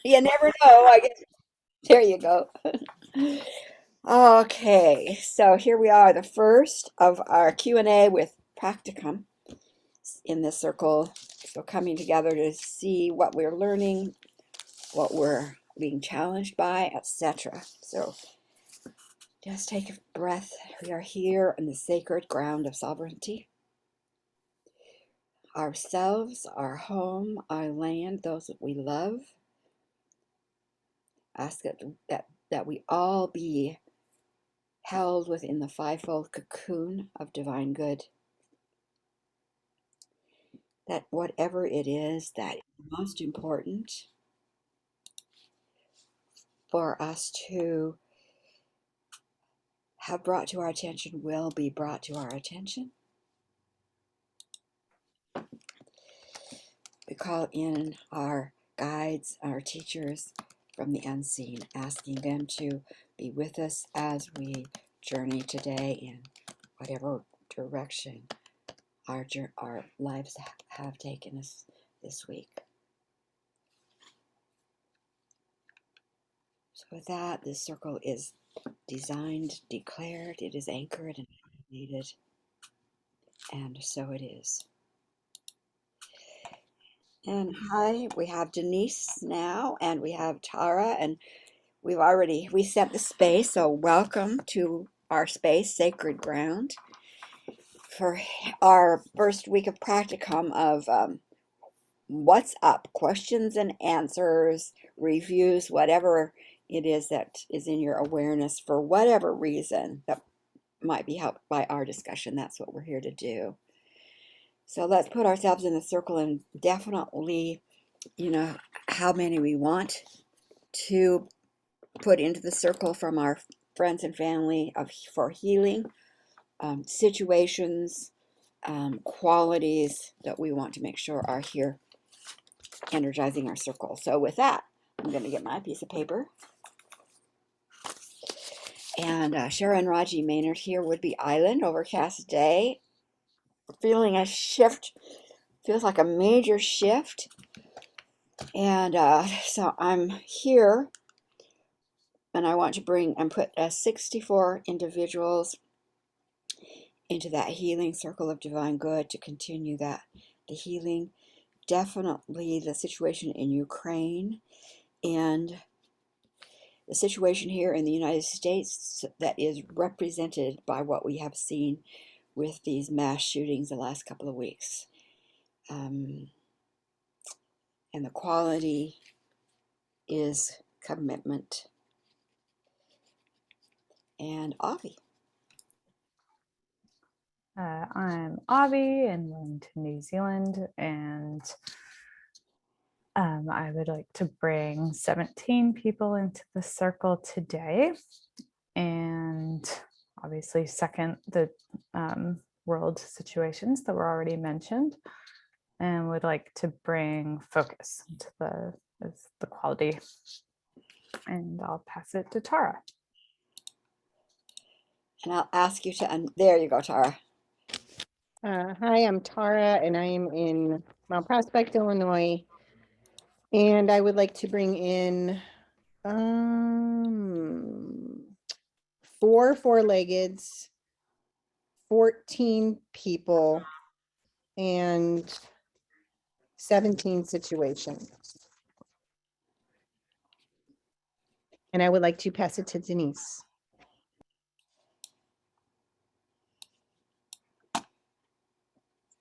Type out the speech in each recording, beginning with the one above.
You never know. I guess there you go. Okay, so here we are, the first of our Q&A with Practicum in this circle. So coming together to see what we're learning, what we're being challenged by, etc. So just take a breath. We are here in the sacred ground of sovereignty. Ourselves, our home, our land, those that we love. Ask that we all be held within the fivefold cocoon of divine good. That whatever it is that is most important for us to have brought to our attention will be brought to our attention. We call in our guides, our teachers from the unseen, asking them to be with us as we journey today in whatever direction our lives have taken us this week. So with that, this circle is designed, declared, it is anchored and needed, and so it is. And hi, we have Denise now, and we have Tara, and we set the space, so welcome to our space, Sacred Ground, for our first week of practicum of what's up, questions and answers, reviews, whatever it is that is in your awareness for whatever reason that might be helped by our discussion. That's what we're here to do. So let's put ourselves in the circle and definitely, how many we want to put into the circle from our friends and family for healing, situations, qualities that we want to make sure are here energizing our circle. So with that, I'm going to get my piece of paper. And Sharon Raji Maynard here, Would-Be Island, overcast day. Feeling a shift, feels like a major shift. And so I'm here, and I want to bring and put 64 individuals into that healing circle of divine good to continue the healing. Definitely the situation in Ukraine and the situation here in the United States that is represented by what we have seen with these mass shootings the last couple of weeks. And the quality is commitment. And Avi. I'm Avi in Wellington, New Zealand, and I would like to bring 17 people into the circle today, and obviously second the world situations that were already mentioned, and would like to bring focus to the quality. And I'll pass it to Tara. And I'll ask you to, there you go, Tara. Hi, I'm Tara, and I am in Mount Prospect, Illinois. And I would like to bring in 4 four-leggeds, 14 people, and 17 situations. And I would like to pass it to Denise.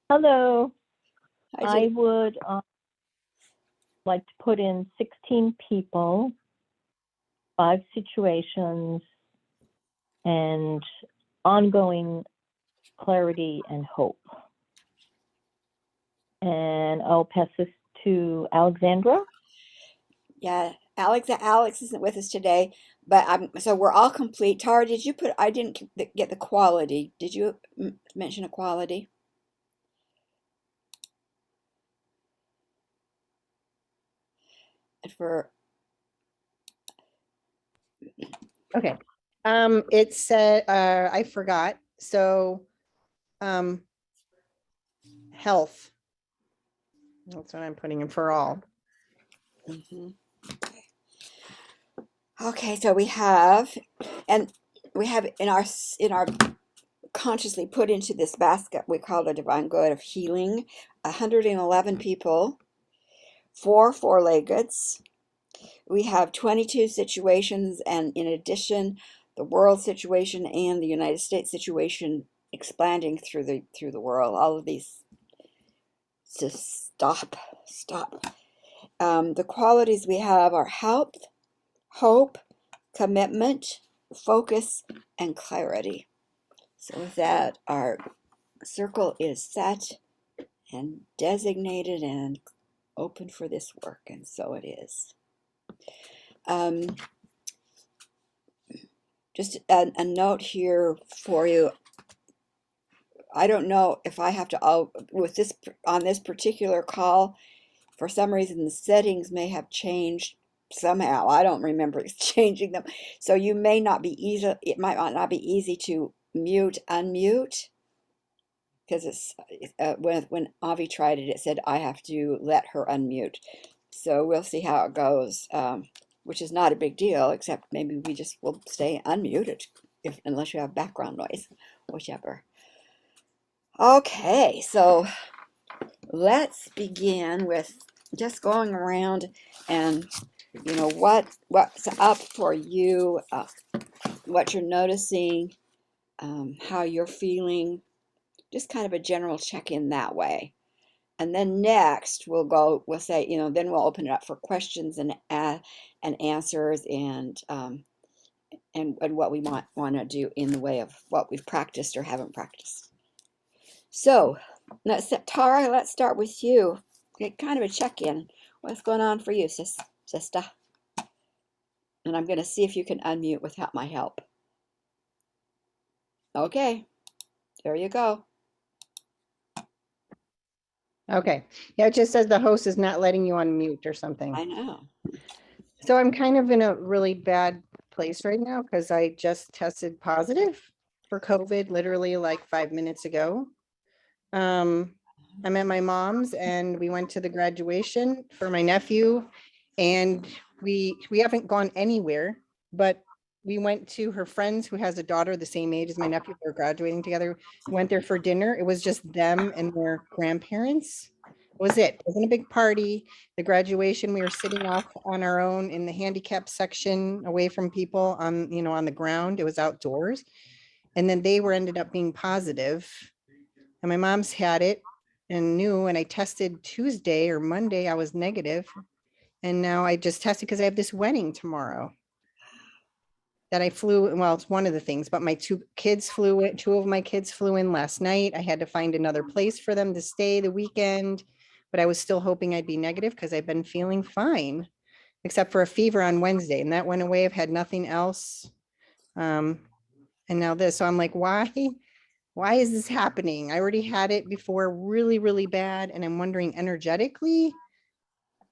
Hello. Hi, I would like to put in 16 people, 5 situations, and ongoing clarity and hope. And I'll pass this to Alexandra. Yeah, Alex isn't with us today, but so we're all complete. Tara, did you put? I didn't get the quality. Did you mention a quality? For Okay. It said I forgot. So health. That's what I'm putting in for all. mhm. Okay, so we have, and we have in our consciously put into this basket we call a divine good of healing, 111 people, 4 four-leggeds. We have 22 situations, and in addition, the world situation and the United States situation expanding through the world. All of these. Just stop. The qualities we have are health, hope, commitment, focus, and clarity. So with that, our circle is set and designated and open for this work, and so it is. Just a note here for you. I don't know if I have to, with this, on this particular call, for some reason the settings may have changed somehow. I don't remember changing them. So you may not be easy, it might not be easy to mute, unmute, because it's when Avi tried it, it said I have to let her unmute. So we'll see how it goes, which is not a big deal, except maybe we just will stay unmuted unless you have background noise, whichever. Okay, so let's begin with just going around and what's up for you, what you're noticing, how you're feeling, just kind of a general check-in that way. And then next we'll say, then we'll open it up for questions and answers, and what we want to do in the way of what we've practiced or haven't practiced. So Tara, let's start with you. Get kind of a check-in. What's going on for you, sister? And I'm going to see if you can unmute without my help. Okay, there you go. Okay. Yeah, it just says the host is not letting you unmute or something. I know. So I'm kind of in a really bad place right now because I just tested positive for COVID literally like 5 minutes ago. I'm at my mom's and we went to the graduation for my nephew, and we haven't gone anywhere, but we went to her friends who has a daughter the same age as my nephew. They're graduating together. We went there for dinner. It was just them and their grandparents. Was it? It wasn't a big party. The graduation, we were sitting off on our own in the handicap section away from people on the ground. It was outdoors. And then they ended up being positive. And my mom's had it and knew, and I tested Tuesday or Monday, I was negative. And now I just tested because I have this wedding tomorrow that I flew. Well, it's one of the things, but my two of my kids flew in last night. I had to find another place for them to stay the weekend, but I was still hoping I'd be negative because I've been feeling fine, except for a fever on Wednesday, and that went away. I've had nothing else. And now this, so I'm like, why is this happening? I already had it before, really, really bad. And I'm wondering energetically.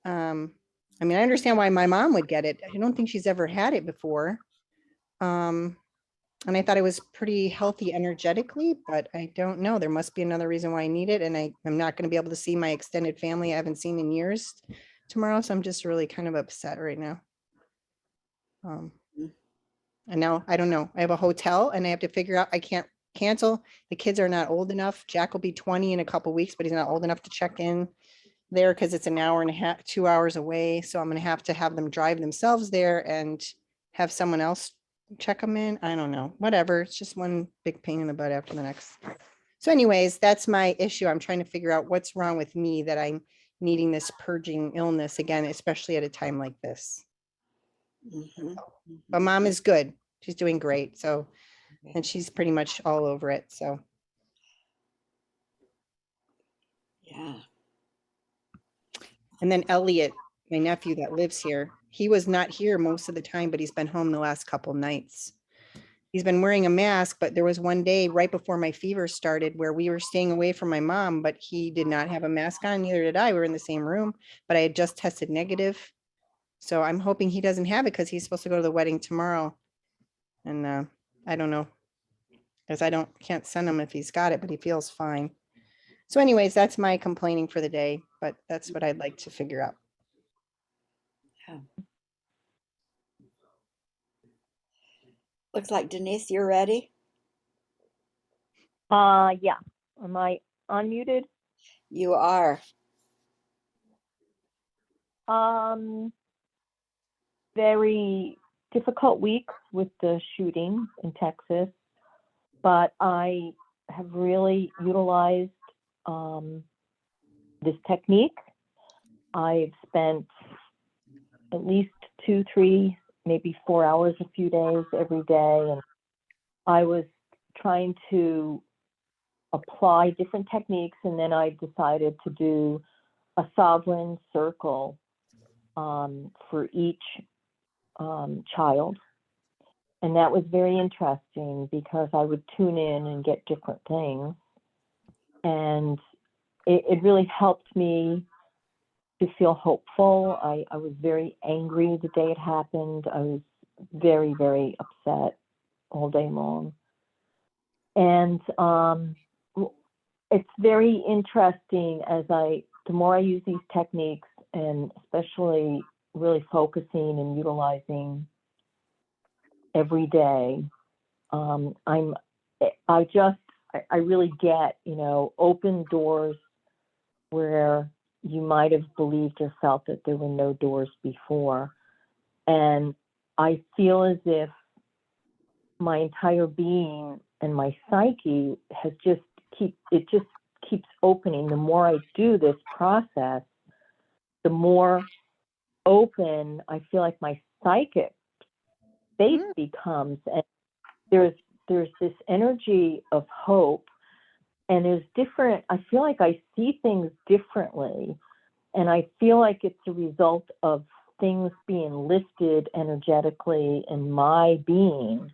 I mean, I understand why my mom would get it. I don't think she's ever had it before. And I thought I was pretty healthy energetically, but I don't know. There must be another reason why I need it. And I'm not going to be able to see my extended family I haven't seen in years tomorrow. So I'm just really kind of upset right now. And now I don't know. I have a hotel and I have to figure out, I can't cancel. The kids are not old enough. Jack will be 20 in a couple weeks, but he's not old enough to check in there because it's an hour and a half, 2 hours away. So I'm going to have them drive themselves there and have someone else check them in. I don't know, whatever. It's just one big pain in the butt after the next. So anyways, that's my issue. I'm trying to figure out what's wrong with me that I'm needing this purging illness again, especially at a time like this. But mom is good. She's doing great. So, and she's pretty much all over it. So. Yeah. And then Elliot, my nephew that lives here, he was not here most of the time, but he's been home the last couple nights. He's been wearing a mask, but there was one day right before my fever started where we were staying away from my mom, but he did not have a mask on. Neither did I. We were in the same room, but I had just tested negative. So I'm hoping he doesn't have it because he's supposed to go to the wedding tomorrow. And I don't know, because can't send him if he's got it, but he feels fine. So anyways, that's my complaining for the day, but that's what I'd like to figure out. Yeah. Looks like Denise, you're ready. Yeah. Am I unmuted? You are. Very difficult week with the shooting in Texas, but I have really utilized this technique. I've spent at least 2, 3, maybe 4 hours a few days every day, and I was trying to apply different techniques, and then I decided to do a sovereign circle for each child. And that was very interesting because I would tune in and get different things. And it really helped me to feel hopeful. I was very angry the day it happened. I was very, very upset all day long. And it's very interesting the more I use these techniques, and especially really focusing and utilizing every day, I really get, open doors where you might have believed or felt that there were no doors before. And I feel as if my entire being and my psyche just keeps opening. The more I do this process, the more open I feel like my psychic space becomes. And there's this energy of hope, and I feel like I see things differently, and I feel like it's a result of things being lifted energetically in my being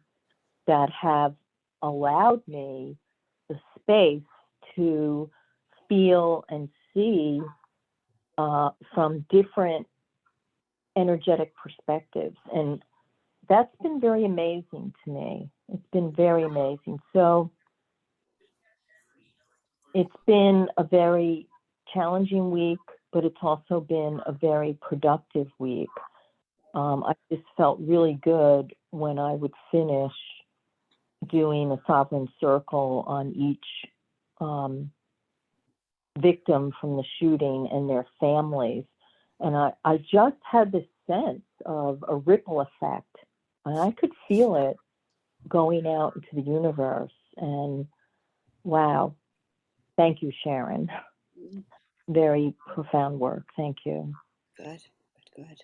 that have allowed me the space to feel and see from different energetic perspectives. And that's been very amazing to me. It's been very amazing. So it's been a very challenging week, but it's also been a very productive week. I just felt really good when I would finish doing a sovereign circle on each victim from the shooting and their families. And I just had this sense of a ripple effect, and I could feel it going out into the universe. And wow, thank you, Sharon. Very profound work. Thank you. Good, good, good.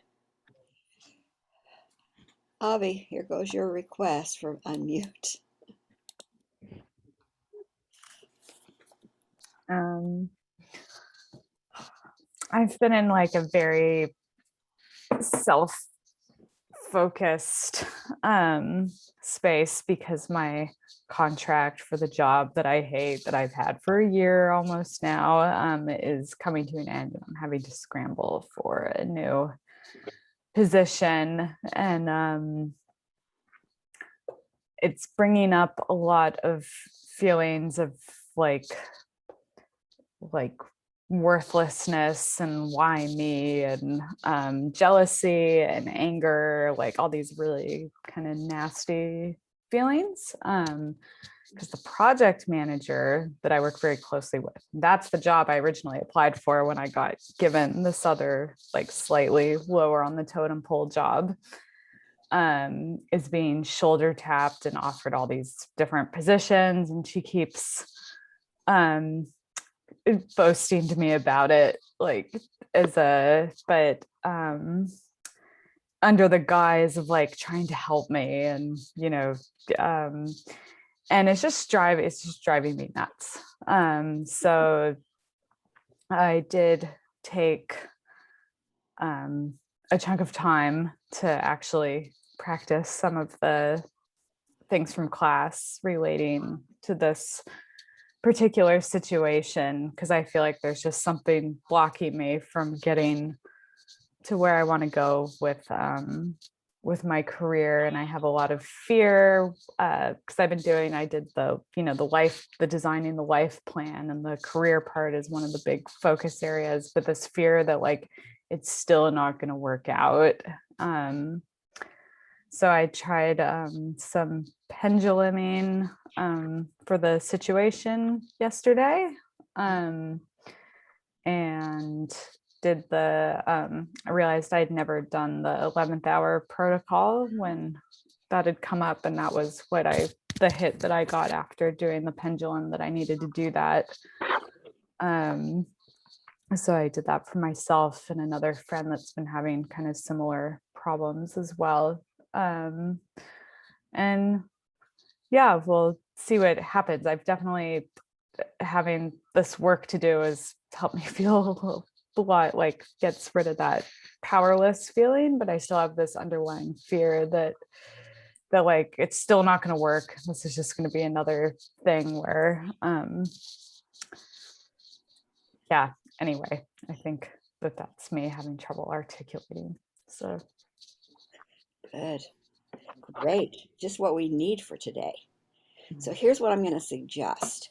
Avi, here goes your request for unmute. I've been in like a very self-focused space because my contract for the job that I hate, that I've had for a year almost now, is coming to an end, and I'm having to scramble for a new position. And it's bringing up a lot of feelings of like worthlessness and why me, and jealousy and anger, like all these really kind of nasty feelings. Because the project manager that I work very closely with, that's the job I originally applied for when I got given this other like slightly lower on the totem pole job, is being shoulder tapped and offered all these different positions, and she keeps boasting to me about it, like but under the guise of like trying to help me, and and it's just driving me nuts. So I did take a chunk of time to actually practice some of the things from class relating to this particular situation, because I feel like there's just something blocking me from getting to where I want to go with my career. And I have a lot of fear because I did the designing the life plan, and the career part is one of the big focus areas, but this fear that like it's still not going to work out. So I tried some penduluming for the situation yesterday, and did the I realized I'd never done the 11th hour protocol when that had come up, and that was the hit that I got after doing the pendulum, that I needed to do that. So I did that for myself and another friend that's been having kind of similar problems as well. And yeah, we'll see what happens. I've definitely, having this work to do has helped me feel a lot, like gets rid of that powerless feeling, but I still have this underlying fear that like it's still not going to work. This is just going to be another thing where yeah, anyway, I think that's me having trouble articulating. So Good. Great. Just what we need for today. So here's what I'm going to suggest,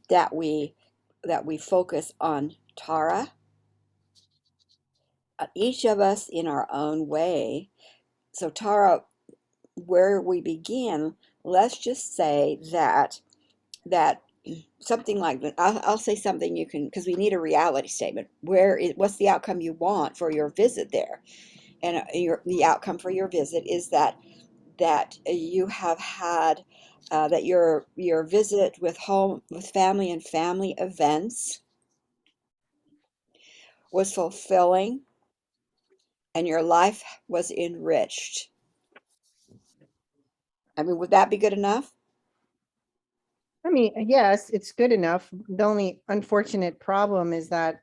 that we focus on Tara, each of us in our own way. So Tara, where we begin, let's just say that something like that. I'll say something you can, because we need a reality statement. What's the outcome you want for your visit there? And the outcome for your visit is that you have had that your visit with family and family events was fulfilling, and your life was enriched. I mean, would that be good enough? I mean, yes, it's good enough. The only unfortunate problem is that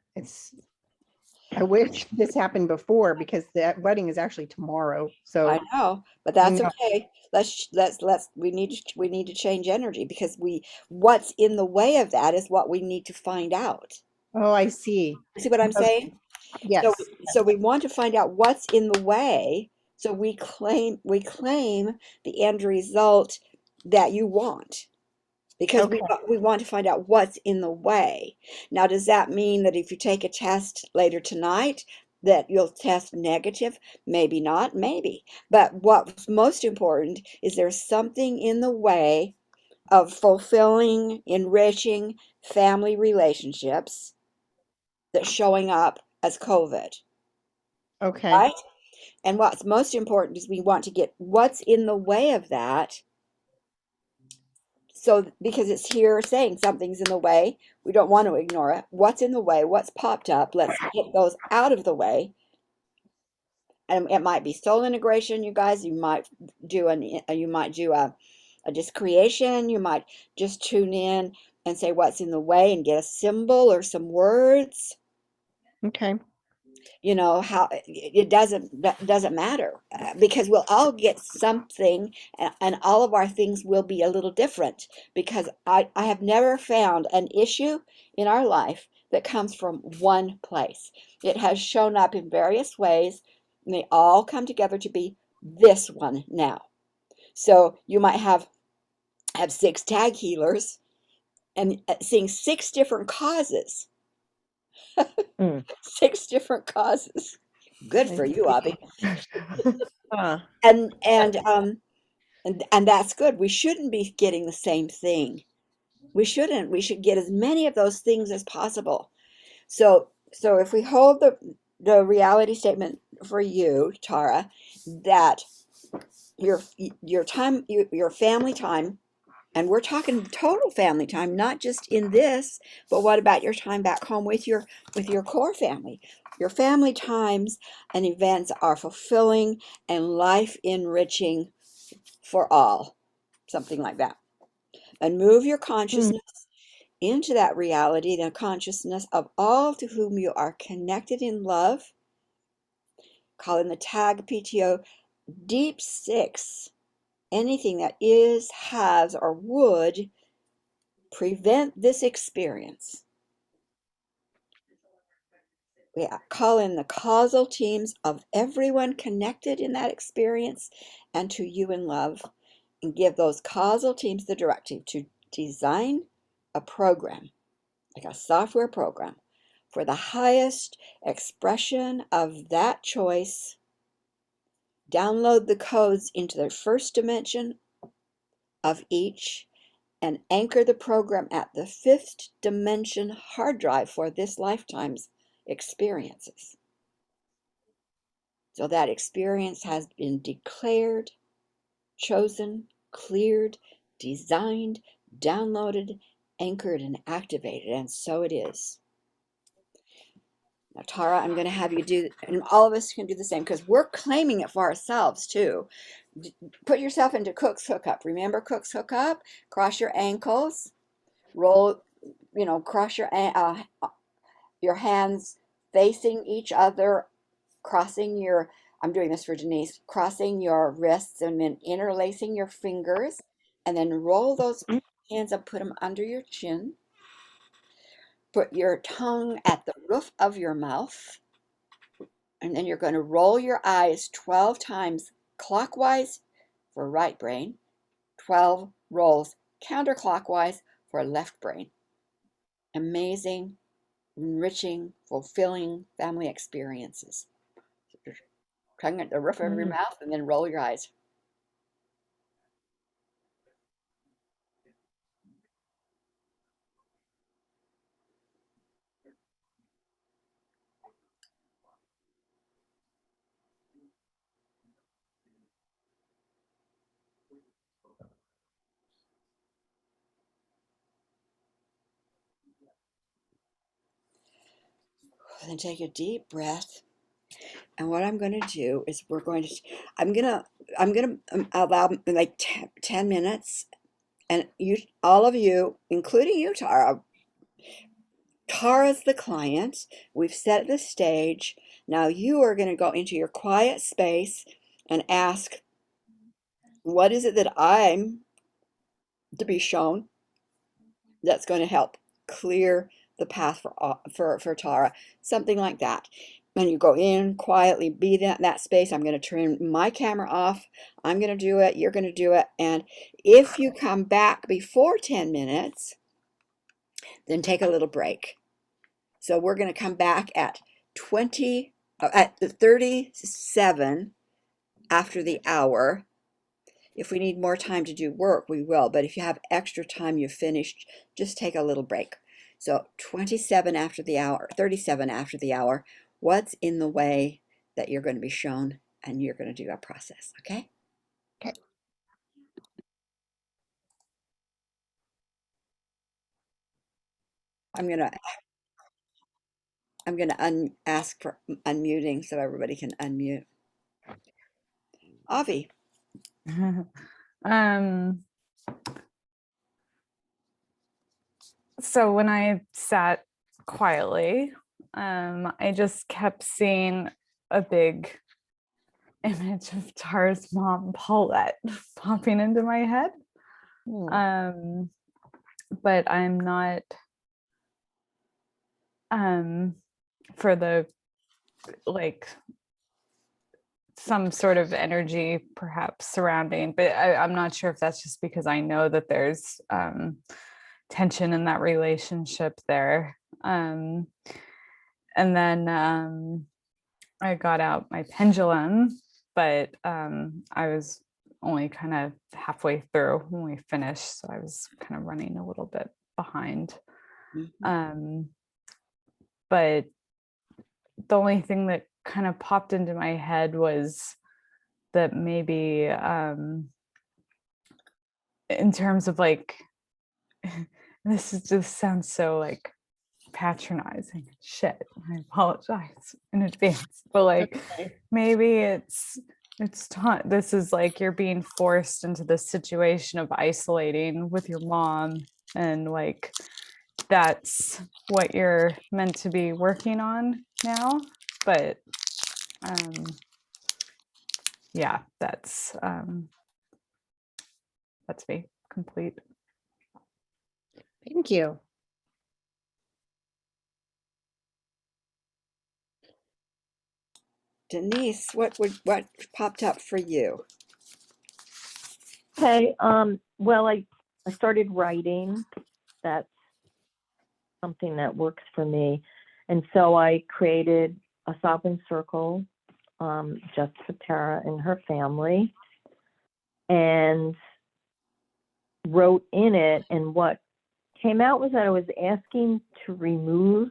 I wish this happened before, because that wedding is actually tomorrow. So, I know, but you that's know, okay. We need to change energy, because what's in the way of that is what we need to find out. oh, I see. See what I'm Okay. saying? So, Yes. we want to find out what's in the way, so we claim the end result that you want, because Okay. we want to find out what's in the way. Now, does that mean that if you take a test later tonight that you'll test negative? Maybe not, maybe. But what's most important is there's something in the way of fulfilling, enriching family relationships that's showing up as COVID, Okay. right? And what's most important is we want to get what's in the way of that. So, because it's here saying something's in the way, we don't want to ignore it. What's in the way? What's popped up? Let's get those out of the way. And it might be soul integration, you guys. You might do a discretion. You might just tune in and say what's in the way and get a symbol or some words. Okay. You know how it doesn't matter, because we'll all get something, and all of our things will be a little different, because I have never found an issue in our life that comes from one place. It has shown up in various ways, and they all come together to be this one now. So you might have 6 tag healers and seeing 6 different causes. Mm. 6 different causes. Good I for you, see. Abby. Huh. and and um and that's good. We shouldn't be getting the same thing. We shouldn't. We should get as many of those things as possible. So if we hold the reality statement for you, Tara, that your time, your family time, and we're talking total family time, not just in this, but what about your time back home with your core family? Your family times and events are fulfilling and life enriching for all, something like that. And move your Hmm. consciousness into that reality, the consciousness of all to whom you are connected in love, calling the tag PTO Deep Six. Anything that is, has, or would prevent this experience. We call in the causal teams of everyone connected in that experience and to you in love, and give those causal teams the directive to design a program, like a software program, for the highest expression of that choice download the codes into the first dimension of each, and anchor the program at the 5th dimension hard drive for this lifetime's experiences. So that experience has been declared, chosen, cleared, designed, downloaded, anchored, and activated, and so it is. Now, Tara, I'm going to have you do, and all of us can do the same because we're claiming it for ourselves too. Put yourself into Cook's Hookup. Remember Cook's Hookup? Cross your ankles, roll, cross your hands facing each other, crossing your, I'm doing this for Denise, crossing your wrists and then interlacing your fingers, and then roll those hands up, put them under your chin. Put your tongue at the roof of your mouth, and then you're going to roll your eyes 12 times clockwise for right brain, 12 rolls counterclockwise for left brain. Amazing, enriching, fulfilling family experiences. Tongue at the roof of your mouth, and then roll your eyes. Then take a deep breath. And what I'm going to do is I'm going to allow like 10 minutes. And you, all of you, including you, Tara, Tara's the client. We've set the stage. Now you are going to go into your quiet space and ask, what is it that I'm to be shown that's going to help clear the path for Tara? Something like that. And you go in quietly, be that space. I'm going to turn my camera off. I'm going to do it. You're going to do it. And if you come back before 10 minutes, then take a little break. So we're going to come back at 37 after the hour. If we need more time to do work, we will. But if you have extra time, you've finished, just take a little break. So 27 after the hour, 37 after the hour. What's in the way that you're going to be shown, and you're going to do a process, okay? Okay. I'm going to ask for unmuting so everybody can unmute. Avi. So when I sat quietly, I just kept seeing a big image of Tara's mom, Paulette, popping into my head. But I'm not for the like some sort of energy perhaps surrounding, but I'm not sure if that's just because I know that there's tension in that relationship there. And then I got out my pendulum, but I was only kind of halfway through when we finished, so I was kind of running a little bit behind. But the only thing that kind of popped into my head was that maybe in terms of like, this is just sounds so like patronizing shit. I apologize in advance, but like maybe it's this is like you're being forced into this situation of isolating with your mom, and like that's what you're meant to be working on now. But yeah, that's me complete. Thank you. Denise, what popped up for you? Okay. Well, I started writing. That's something that works for me. And so I created a sovereign circle just for Tara and her family, and wrote in it, and what came out was that I was asking to remove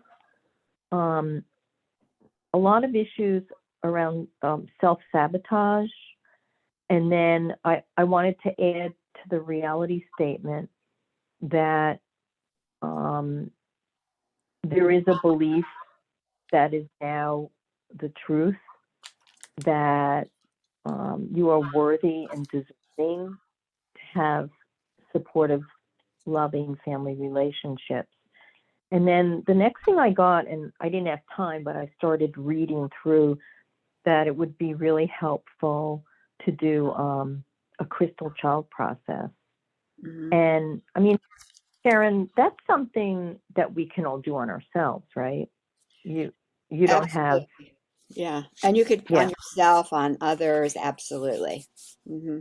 a lot of issues around self-sabotage, and then I wanted to add to the reality statement that there is a belief that is now the truth, that you are worthy and deserving to have supportive, loving family relationships. And then the next thing I got, and I didn't have time, but I started reading through that it would be really helpful to do a crystal child process. Mhm. And I mean, Sharon, that's something that we can all do on ourselves, right? You don't have, Absolutely. Yeah. And you could on yeah. yourself, on others, absolutely. Hmm.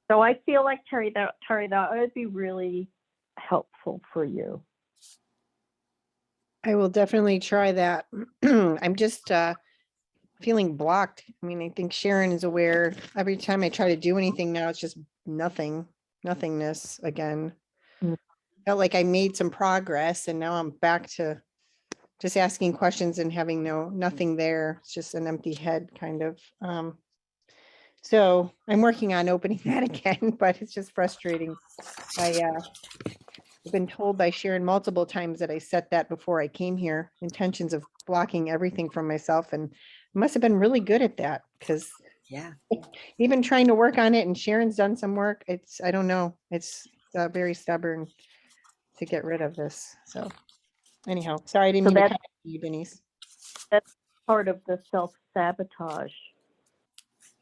So I feel like Terry, that would be really helpful for you. I will definitely try that. I'm just feeling blocked. I mean, I think Sharon is aware. Every time I try to do anything now, it's just nothingness again. Mm. Felt like I made some progress and now I'm back to just asking questions and having nothing there. It's just an empty head kind of. So I'm working on opening that again, but it's just frustrating. I've been told by Sharon multiple times that I set that before I came here, intentions of blocking everything from myself, and I must have been really good at that because Yeah. even trying to work on it, and Sharon's done some work, I don't know, it's very stubborn to get rid of this. So anyhow, sorry, I didn't So mean to that's cut you, Denise. part of the self-sabotage.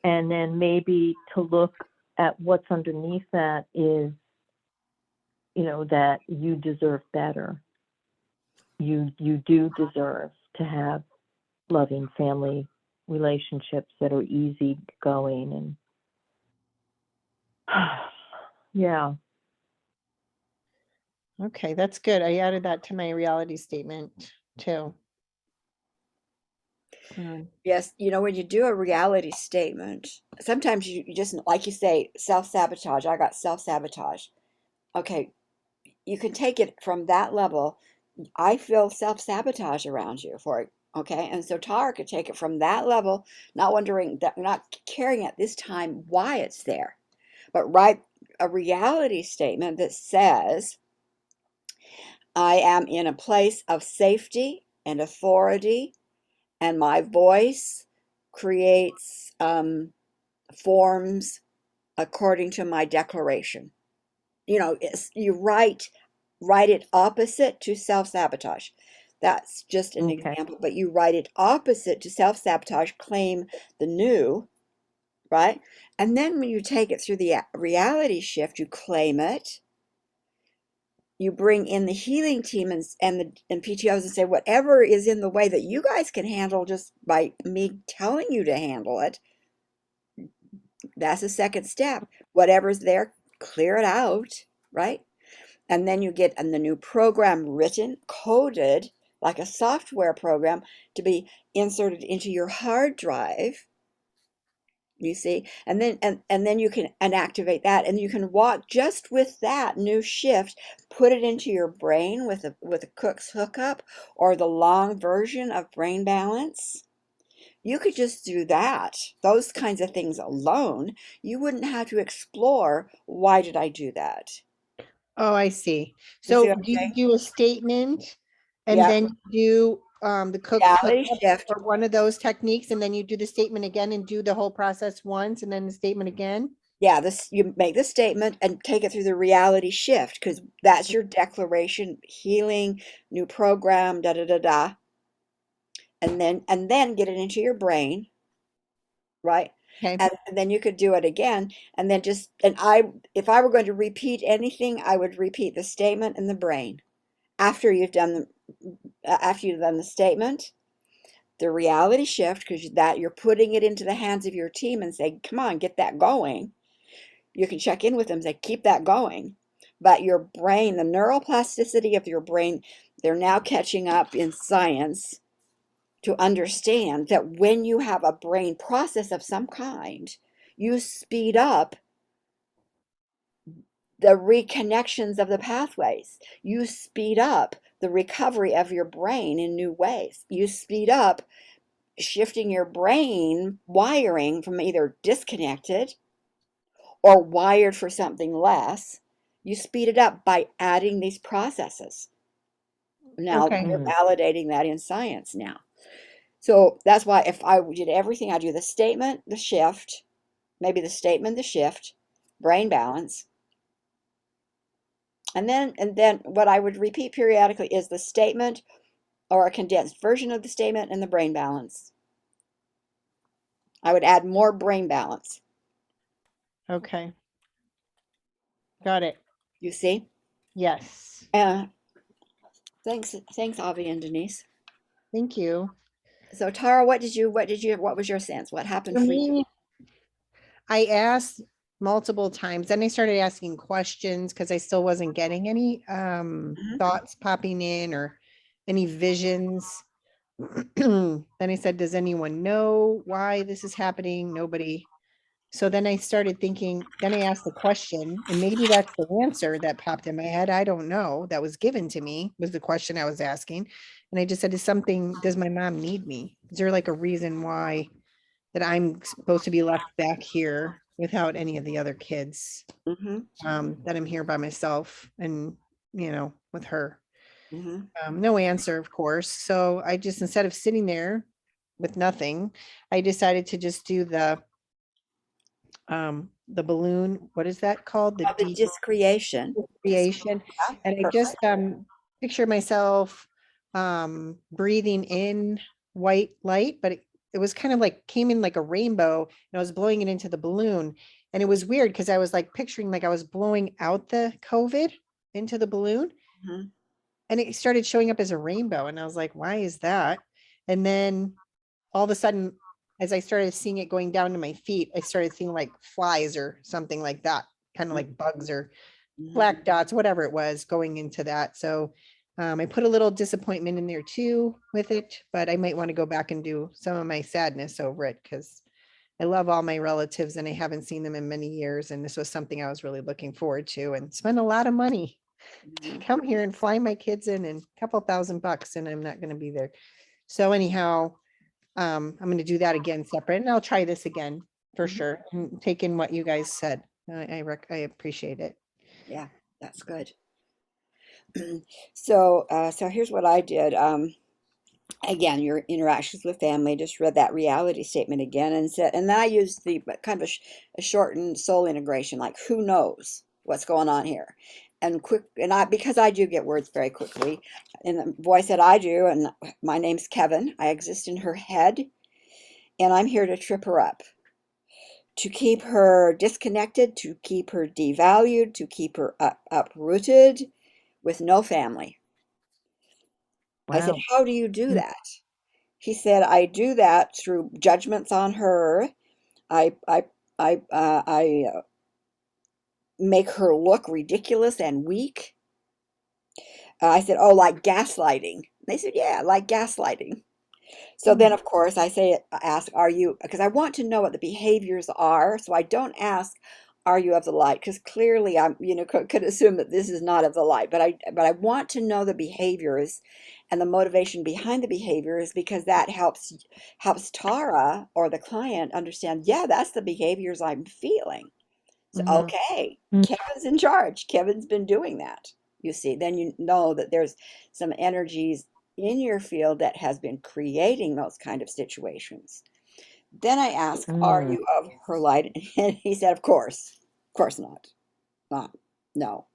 And then maybe to look at what's underneath that is, that you deserve better. You do deserve to have loving family relationships that are easy going, and yeah. Okay, that's good. I added that to my reality statement too. Yes. When you do a reality statement, sometimes you just, like you say, self-sabotage. I got self-sabotage. Okay. You can take it from that level. I feel self-sabotage around you for it. Okay. And so Tara could take it from that level, not wondering that, not caring at this time why it's there, but write a reality statement that says, I am in a place of safety and authority, and my voice creates forms according to my declaration. You write it opposite to self-sabotage. That's just an Okay. example, but you write it opposite to self-sabotage, claim the new, right? And then when you take it through the reality shift, you claim it. You bring in the healing team and PTOs and say, whatever is in the way that you guys can handle just by me telling you to handle it, that's the second step. Whatever's there, clear it out, right? And then you get the new program written, coded like a software program to be inserted into your hard drive. You see, and then you can activate that, and you can walk just with that new shift, put it into your brain with a Cook's hookup or the long version of Brain Balance. You could just do that. Those kinds of things alone, you wouldn't have to explore why did I do that. Oh, I see. You see So what do I'm you saying? do a statement and Yeah, then do the cook's reality hookup shift. or one of those techniques, and then you do the statement again and do the whole process once and then the statement again? Yeah, this you make the statement and take it through the reality shift because that's your declaration, healing, new program, da da da da, and then get it into your brain, right? Okay. And then you could do it again, and then if I were going to repeat anything, I would repeat the statement in the brain after you've done the statement, the reality shift because that you're putting it into the hands of your team and say, come on, get that going. You can check in with them, say, keep that going. But your brain, the neuroplasticity of your brain, they're now catching up in science to understand that when you have a brain process of some kind, you speed up the reconnections of the pathways. You speed up the recovery of your brain in new ways. You speed up shifting your brain wiring from either disconnected or wired for something less. You speed it up by adding these processes. Now Okay. they're validating that in science now. So that's why if I did everything, I do the statement, the shift, maybe the statement, the shift, brain balance, and then what I would repeat periodically is the statement or a condensed version of the statement and the brain balance. I would add more brain balance. Okay. Got it. You see? Yes. Thanks, Avi and Denise. Thank you. So Tara, what was your sense? What happened For for you? me, I asked multiple times. Then I started asking questions because I still wasn't getting any thoughts popping in or any visions. Then I said, does anyone know why this is happening? Nobody. So then I started thinking, then I asked the question, and maybe that's the answer that popped in my head. I don't know. That was given to me, was the question I was asking. And I just said, does my mom need me? Is there like a reason why that I'm supposed to be left back here without any of the other kids? Mm-hmm. That I'm here by myself and, with her. Mm-hmm. No answer, of course. So I just, instead of sitting there with nothing, I decided to just do the balloon, what is that called? The The discreation. decreation. Yeah, And I perfect. just picture myself breathing in white light, but it was kind of like came in like a rainbow, and I was blowing it into the balloon. And it was weird because I was like picturing like I was blowing out the COVID into the balloon, Mhm. and it started showing up as a rainbow. And I was like, why is that? And then all of a sudden, as I started seeing it going down to my feet, I started seeing like flies or something like that, kind of like bugs or Mhm. black dots, whatever it was going into that. So I put a little disappointment in there too with it, but I might want to go back and do some of my sadness over it because I love all my relatives and I haven't seen them in many years. And this was something I was really looking forward to and spend a lot of money to Mhm. come here and fly my kids in and a couple $1,000 and I'm not going to be there. So anyhow, I'm going to do that again separate and I'll try this again for Mhm. sure and take in what you guys said. I appreciate it. Yeah, that's good. So here's what I did. Again, your interactions with family, just read that reality statement again and said, and then I used the kind of a shortened soul integration, like who knows what's going on here, and quick, and because I do get words very quickly, in the voice that I do, and my name's Kevin. I exist in her head, and I'm here to trip her up, to keep her disconnected, to keep her devalued, to keep her uprooted with no family. I said, Wow. how do you do Mm. that? He said, I do that through judgments on her. I, I, I make her look ridiculous and weak. I said, oh, like gaslighting. They said, yeah, like gaslighting. So then, of course, ask, are you, because I want to know what the behaviors are. So I don't ask, are you of the light? Because clearly I'm, could assume that this is not of the light. But I want to know the behaviors and the motivation behind the behaviors because that helps Tara or the client understand, yeah, that's the behaviors I'm feeling. So, Mhm. okay, Mm. Kevin's in charge. Kevin's been doing that. You see, then you know that there's some energies in your field that has been creating those kind of situations. Then I ask, are Mm. you of her light? And he said, of course not. Not, no.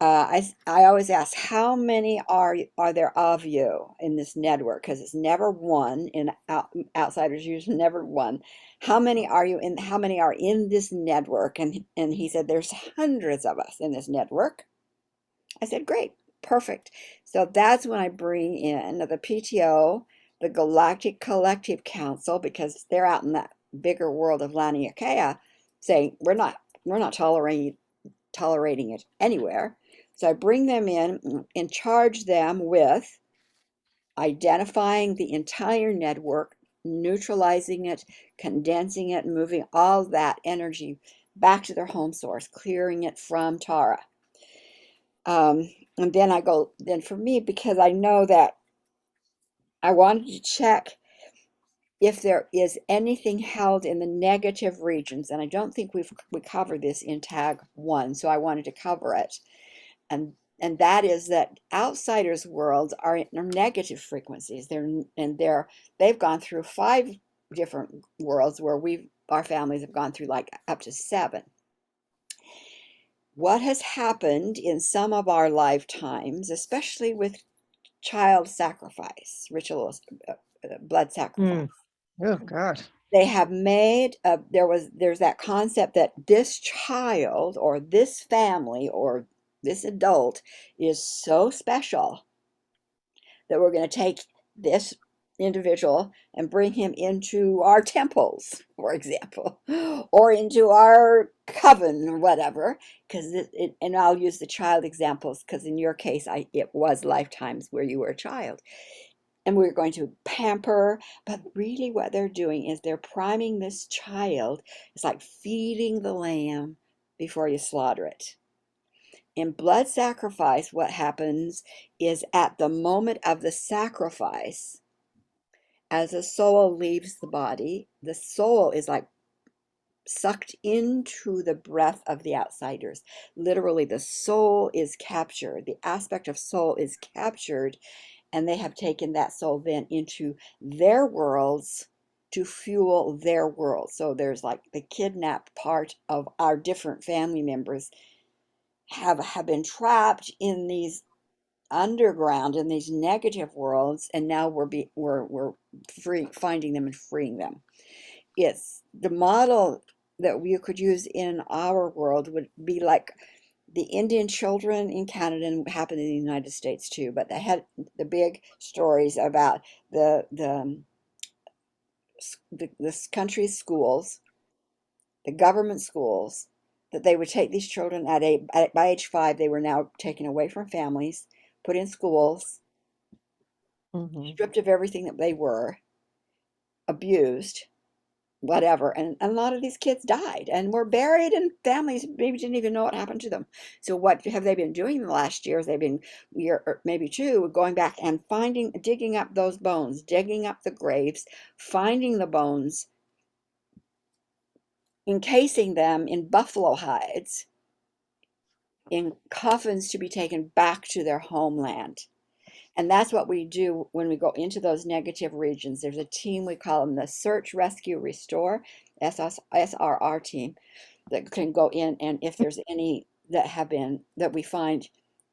I always ask, how many are there of you in this network? Because it's never one. In outsiders, usually never one. How many are you in? How many are in this network? And he said, there's hundreds of us in this network. I said, great, perfect. So that's when I bring in the PTO, the Galactic Collective Council, because they're out in that bigger world of Laniakea, saying we're not tolerating it anywhere. So I bring them in and charge them with identifying the entire network, neutralizing it, condensing it, moving all that energy back to their home source, clearing it from Tara. And then then for me, because I know that I wanted to check if there is anything held in the negative regions, and I don't think we covered this in tag 1, so I wanted to cover it. And that is that outsiders' worlds are negative frequencies. They've gone through 5 different worlds where our families have gone through like up to 7. What has happened in some of our lifetimes, especially with child sacrifice rituals, blood sacrifice, Oh, God. they have made there's that concept that this child or this family or this adult is so special that we're going to take this individual and bring him into our temples, for example, or into our coven or whatever. Because and I'll use the child examples because in your case, it was lifetimes where you were a child, and we're going to pamper. But really, what they're doing is they're priming this child. It's like feeding the lamb before you slaughter it. In blood sacrifice, what happens is at the moment of the sacrifice, as the soul leaves the body, the soul is like sucked into the breath of the outsiders. Literally, the soul is captured. The aspect of soul is captured, and they have taken that soul then into their worlds to fuel their world. So there's like the kidnapped part of our different family members have been trapped in these underground, in these negative worlds, and now we're finding them and freeing them. It's the model that we could use in our world would be like the Indian children in Canada, and happened in the United States too, but they had the big stories about this country's schools, the government schools, that they would take these children by age 5, they were now taken away from families, put in schools, stripped of everything that they were, abused, whatever. And a lot of these kids died and were buried, and families maybe didn't even know what happened to them. So what have they been doing in the last years? They've been year or maybe 2 going back and digging up those bones, digging up the graves, finding the bones, encasing them in buffalo hides, in coffins to be taken back to their homeland. And that's what we do when we go into those negative regions. There's a team, we call them the Search, Rescue, Restore, SRR team, that can go in, and if there's any that we find,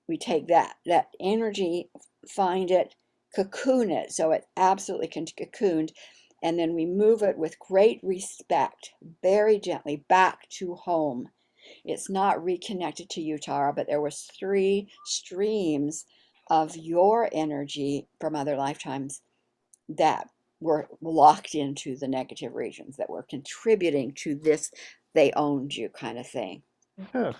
we take that energy, find it, cocoon it, so it absolutely cocooned, and then we move it with great respect, very gently back to home. It's not reconnected to you, Tara, but there was 3 streams of your energy from other lifetimes that were locked into the negative regions, that were contributing to this they owned you kind of thing. Huh.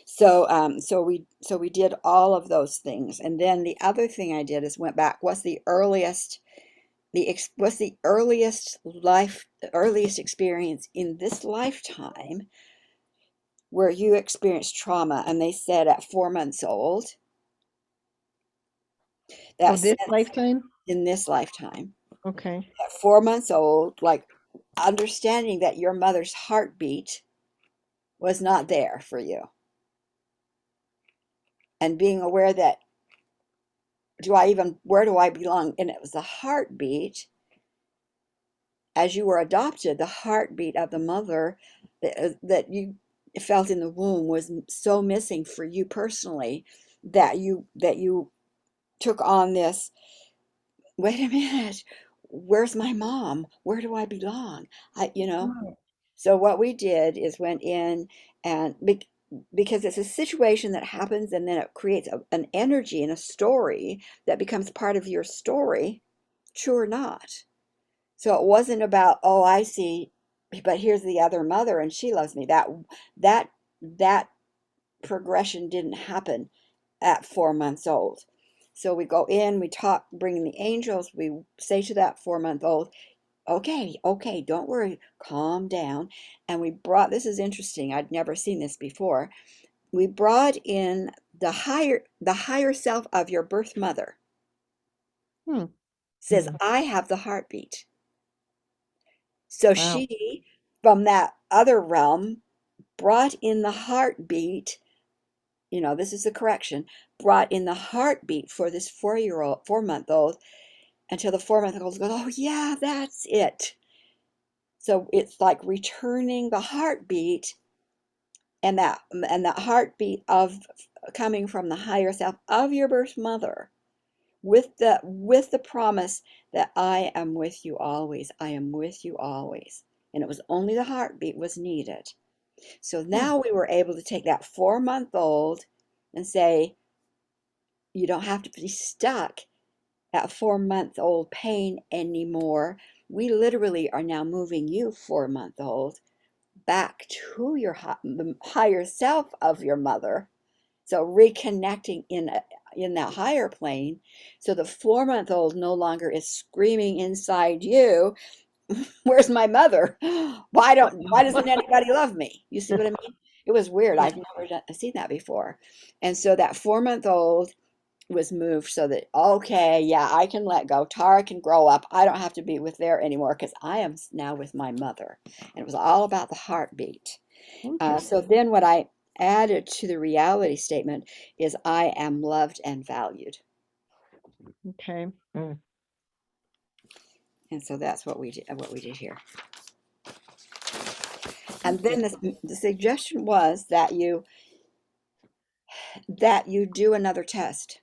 So we did all of those things, and then the other thing I did is went back. What's the earliest experience in this lifetime where you experienced trauma? And they said at 4 months old. Oh, this lifetime? In this lifetime. Okay. At 4 months old, like understanding that your mother's heartbeat was not there for you. And being aware that, where do I belong? And it was the heartbeat, as you were adopted, the heartbeat of the mother that you felt in the womb was so missing for you personally, that you took on this, wait a minute, where's my mom? Where do I belong? So what we did is went in, and because it's a situation that happens, and then it creates an energy and a story that becomes part of your story, true or not. So it wasn't about, oh, I see, but here's the other mother and she loves me. That progression didn't happen at 4 months old. So we go in, we talk, bring in the angels, we say to that 4-month-old, okay, okay, don't worry, calm down. And we brought, this is interesting, I'd never seen this before. We brought in the higher self of your birth mother. Hmm. Says, I have the heartbeat. So Wow. she, from that other realm, brought in the heartbeat. This is the correction, brought in the heartbeat for this 4-month-old, until the 4-month-old goes, oh yeah, that's it. So it's like returning the heartbeat, and that heartbeat of coming from the higher self of your birth mother, with the promise that I am with you always. I am with you always. And it was only the heartbeat was needed. So now we were able to take that 4-month-old and say, you don't have to be stuck at 4-month-old pain anymore. We literally are now moving you, 4-month-old, back to your higher self of your mother. So reconnecting in that higher plane. So the 4-month-old no longer is screaming inside you, where's my mother? Why doesn't anybody love me? You see what I mean? It was weird. I've never seen that before. And so that 4-month-old was moved so that, okay, yeah, I can let go. Tara can grow up. I don't have to be with there anymore because I am now with my mother. And it was all about the heartbeat. So then what I added to the reality statement is I am loved and valued. Okay. And so that's what we did here. And then the suggestion was that you do another test.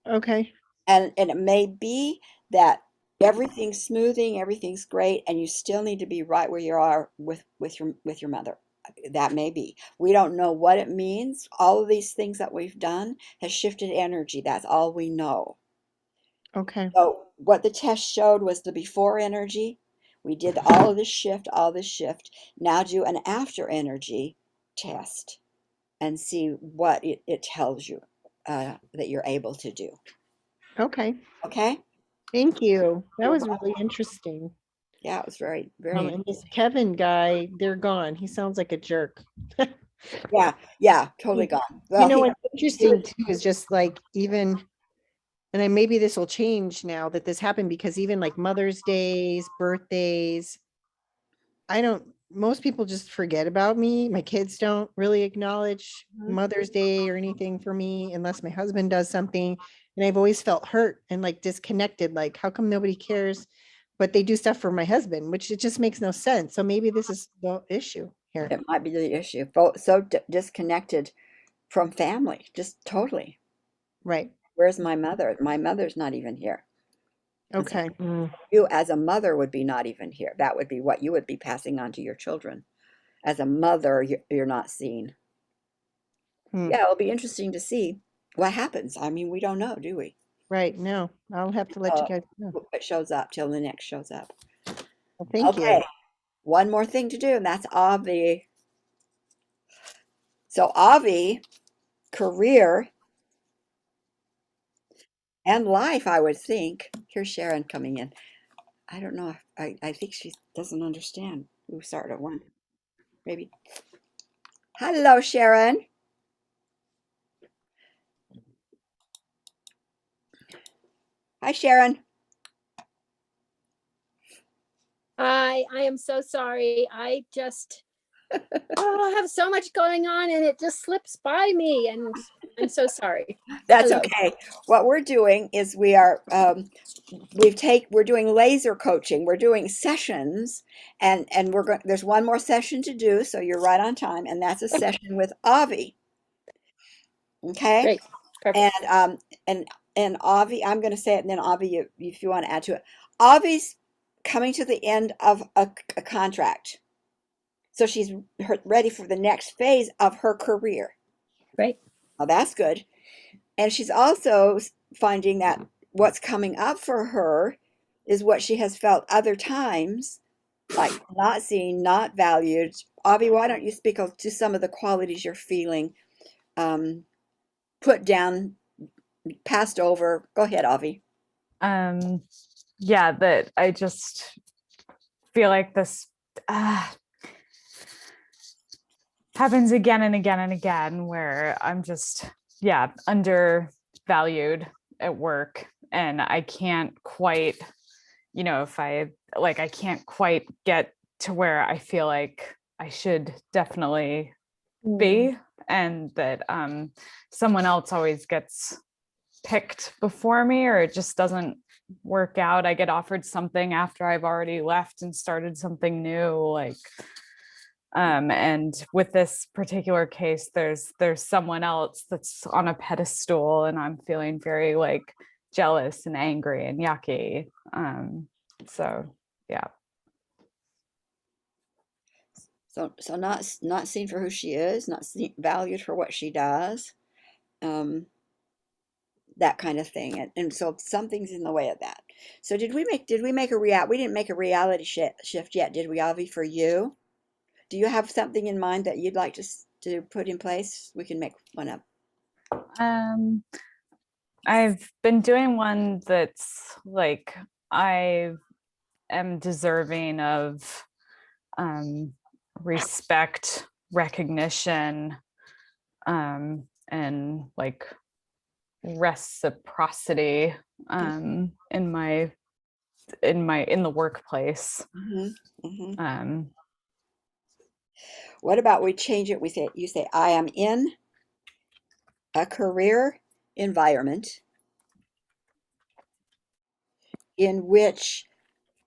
Okay. And it may be that everything's smoothing, everything's great, and you still need to be right where you are with your mother. That may be. We don't know what it means. All of these things that we've done has shifted energy. That's all we know. Okay. So what the test showed was the before energy. We did all this shift. Now do an after energy test and see what it tells you that you're able to do. Okay. Okay? Thank you. That You're was welcome. really interesting. Yeah, it was very, very And this Kevin guy, they're gone. He sounds like a jerk. yeah, totally gone. You Well, know, what's interesting too is just like even, and maybe this will change now that this happened, because even like Mother's Days, birthdays, most people just forget about me. My kids don't really acknowledge Mother's Day or anything for me unless my husband does something. And I've always felt hurt and like disconnected. Like, how come nobody cares? But they do stuff for my husband, which it just makes no sense. So maybe this is the issue here. it might be the issue. So disconnected from family, just totally. Right. Where's my mother? My mother's not even here. And so Okay. you as a mother would be not even here. That would be what you would be passing on to your children. As a mother, you're not seen. Hmm. Yeah, it'll be interesting to see what happens. I mean, we don't know, do we? Right. No, I'll have to let you guys know. What shows up till the next shows up. Well, thank you. Okay, one more thing to do, and that's Avi. So Avi, career and life, I would think. Here's Sharon coming in. I don't know. I think she doesn't understand. We started at 1. Maybe. Hello, Sharon. Hi, Sharon. I am so sorry. I just have so much going on and it just slips by me, and I'm so sorry. That's Hello. okay. What we're doing is we're doing laser coaching. We're doing sessions, and we're going. There's one more session to do, so you're right on time, and that's a session with Avi. Okay, Great. Perfect. and Avi, I'm going to say it, and then Avi, if you want to add to it, Avi's coming to the end of a contract, so she's ready for the next phase of her career. Right. Oh, that's good. And she's also finding that what's coming up for her is what she has felt other times, like not seen, not valued. Avi, why don't you speak to some of the qualities you're feeling put down passed over. Go ahead, Avi. Yeah, that I just feel like this happens again and again and again, where I'm just, yeah, undervalued at work, and I can't quite, if I can't quite get to where I feel like I should definitely be, and that someone else always gets picked before me, or it just doesn't work out. I get offered something after I've already left and started something new, like and with this particular case, there's someone else that's on a pedestal, and I'm feeling very like jealous and angry and yucky. So yeah. So not seen for who she is, not valued for what she does, that kind of thing. And so something's in the way of that. So did we make a we didn't make a reality shift yet, did we, Avi, for you? Do you have something in mind that you'd like to put in place? We can make one up. Um, I've been doing one that's like I am deserving of respect, recognition, and like reciprocity in the workplace. Mm-hmm, mm-hmm. Um, What about we change it? You say, I am in a career environment in which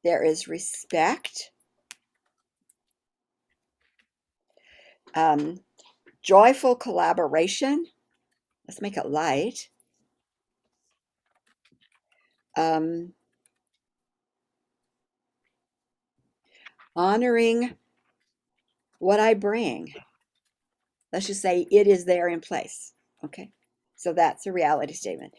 there is respect, um, joyful collaboration. Let's make it light. Um, honoring what I bring. Let's just say it is there in place. Okay. So that's a reality statement.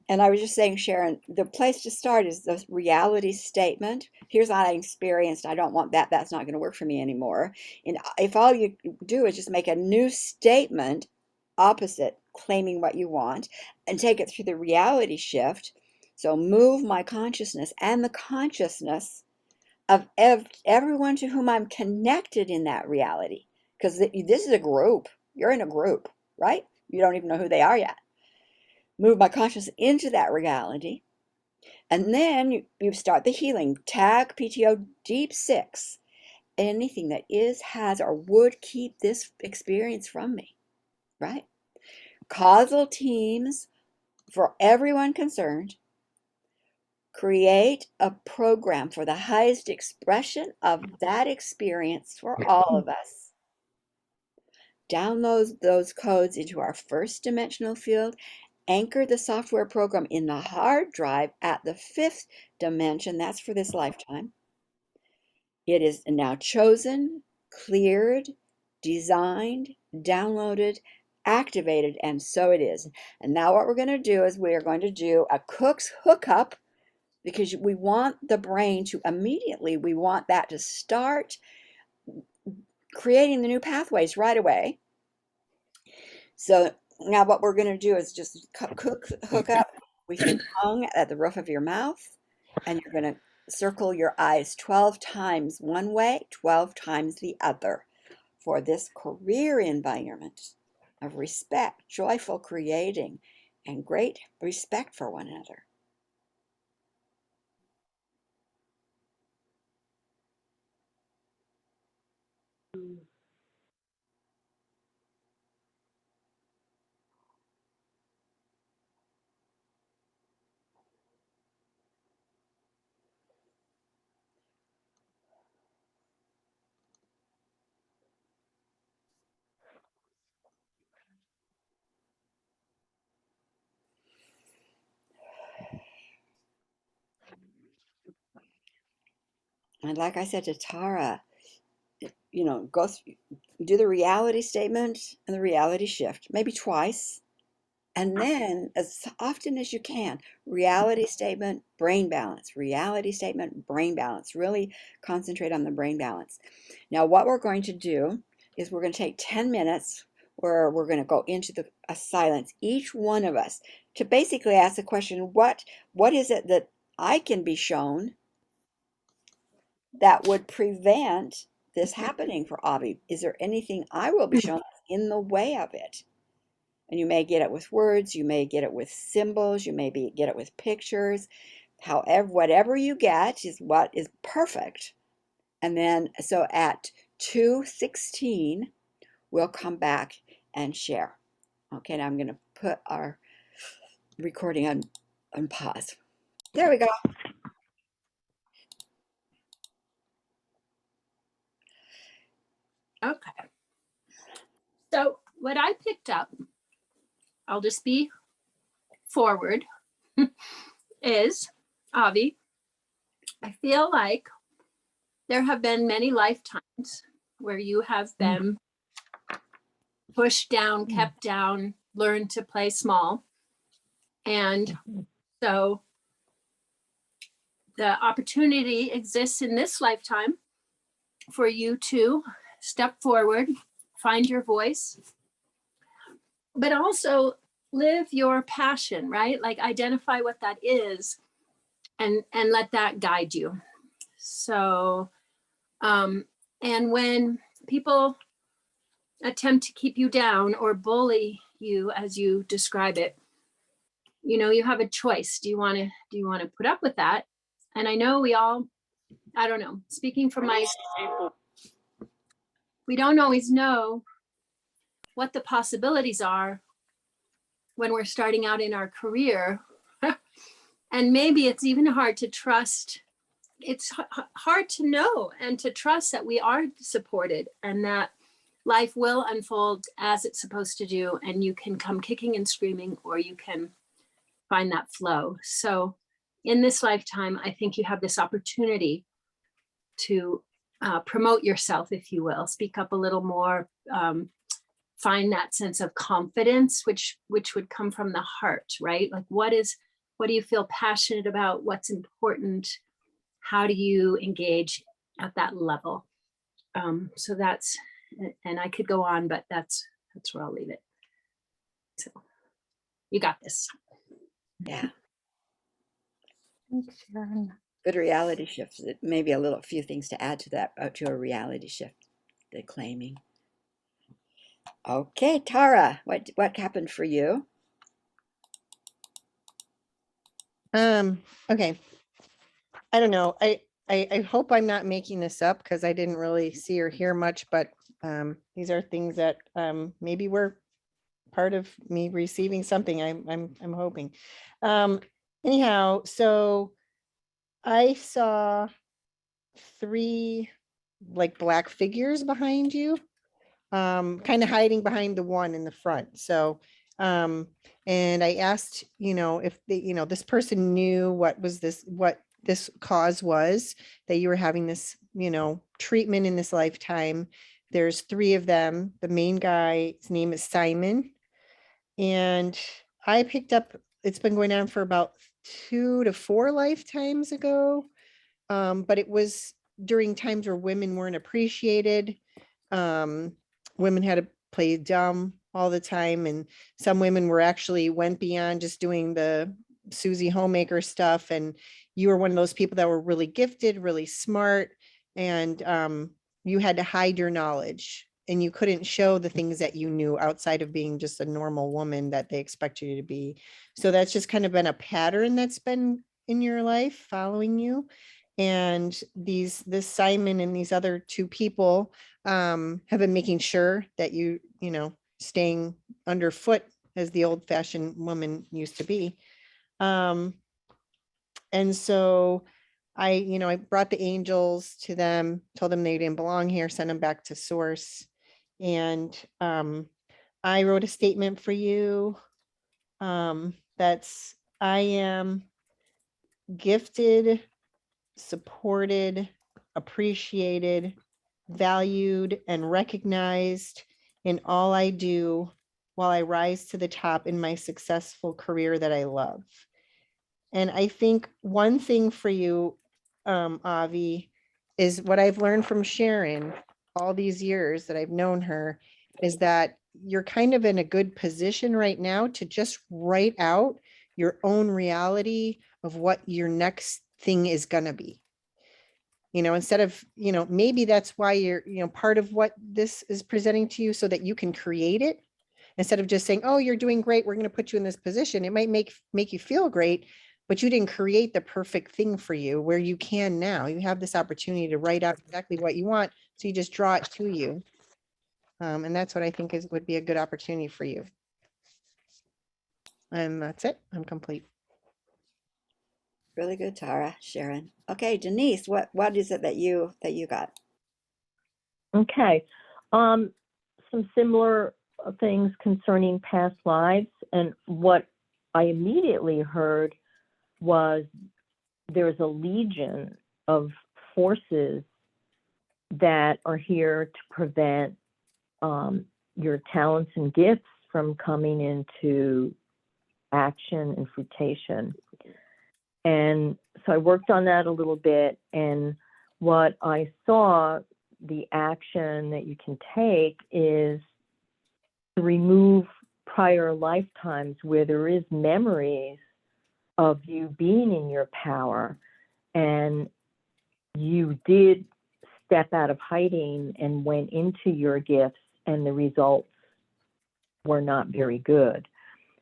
And I was just saying, Sharon, the place to start is the reality statement. Here's what I experienced. I don't want that. That's not going to work for me anymore. And if all you do is just make a new statement opposite, claiming what you want, and take it through the reality shift. So move my consciousness and the consciousness of everyone to whom I'm connected in that reality. Because this is a group. You're in a group, right? You don't even know who they are yet. Move my consciousness into that reality. And then you start the healing. Tag PTO Deep 6. Anything that is, has, or would keep this experience from me, right? Causal teams for everyone concerned. Create a program for the highest expression of that experience for all of us. Download those codes into our first dimensional field. Anchor the software program in the hard drive at the 5th dimension. That's for this lifetime. It is now chosen, cleared, designed, downloaded, activated, and so it is. And now what we're going to do is we are going to do a Cook's hookup, because we want the brain to immediately, we want that to start creating the new pathways right away. So now what we're going to do is just hook up with your tongue at the roof of your mouth, and you're going to circle your eyes 12 times one way, 12 times the other, for this career environment of respect, joyful creating, and great respect for one another. And like I said to Tara, do the reality statement and the reality shift, maybe twice. And then, as often as you can, reality statement, brain balance, reality statement, brain balance. Really concentrate on the brain balance. Now, what we're going to do is we're going to take 10 minutes where we're going to go into a silence, each one of us, to basically ask the question, what is it that I can be shown that would prevent this happening for Avi? Is there anything I will be shown in the way of it? And you may get it with words, you may get it with symbols, you may get it with pictures. However, whatever you get is what is perfect. And then, so at 2:16, we'll come back and share. Okay, now I'm going to put our recording on pause. There we go. Okay. So what I picked up, I'll just be forward, is Avi, I feel like there have been many lifetimes where you have been pushed down, kept down, learned to play small. And so the opportunity exists in this lifetime for you to step forward, find your voice, but also live your passion, right? Like identify what that is and let that guide you. So, and when people attempt to keep you down or bully you, as you describe it, you know, you have a choice. Do you want to put up with that? And I know we all, I don't know, speaking from my, we don't always know what the possibilities are when we're starting out in our career. And maybe it's even hard to trust. It's hard to know and to trust that we are supported and that life will unfold as it's supposed to do. And you can come kicking and screaming, or you can find that flow. So in this lifetime, I think you have this opportunity to promote yourself, if you will, speak up a little more, find that sense of confidence, which would come from the heart, right? Like what do you feel passionate about? What's important? How do you engage at that level? So that's, and I could go on, but that's where I'll leave it. So you got this. Yeah. Thanks, Sharon. Good reality shift. Maybe a few things to add to that, to a reality shift, the claiming. Okay, Tara, what happened for you? Okay. I don't know. I hope I'm not making this up because I didn't really see or hear much, but these are things that maybe were part of me receiving something. I'm hoping. Anyhow, so I saw 3 like black figures behind you, kind of hiding behind the one in the front. So and I asked, if this person knew what this cause was, that you were having this, treatment in this lifetime. There's 3 of them. The main guy, his name is Simon. And I picked up, it's been going on for about 2 to 4 lifetimes ago. But it was during times where women weren't appreciated. Women had to play dumb all the time. And some women went beyond just doing the Susie homemaker stuff. And you were one of those people that were really gifted, really smart. And you had to hide your knowledge. And you couldn't show the things that you knew outside of being just a normal woman that they expect you to be. So that's just kind of been a pattern that's been in your life following you. And this Simon and these other 2 people have been making sure that staying underfoot, as the old fashioned woman used to be. And so I brought the angels to them, told them they didn't belong here, sent them back to source. And I wrote a statement for you. That's, I am gifted, supported, appreciated, valued, and recognized in all I do while I rise to the top in my successful career that I love. And I think one thing for you, Avi, is what I've learned from Sharon all these years that I've known her, is that you're kind of in a good position right now to just write out your own reality of what your next thing is going to be. Instead of, maybe that's why you're, part of what this is presenting to you so that you can create it instead of just saying, oh, you're doing great, we're going to put you in this position. It might make you feel great, but you didn't create the perfect thing for you where you can now. You have this opportunity to write out exactly what you want. So you just draw it to you. And that's what I think would be a good opportunity for you. And that's it. I'm complete. Really good, Tara, Sharon. Okay, Denise, what is it that you got? Okay. Some similar things concerning past lives. And what I immediately heard was there's a legion of forces that are here to prevent your talents and gifts from coming into action and fruition. And so I worked on that a little bit. And what I saw, the action that you can take is to remove prior lifetimes where there is memories of you being in your power and you did step out of hiding and went into your gifts and the results were not very good.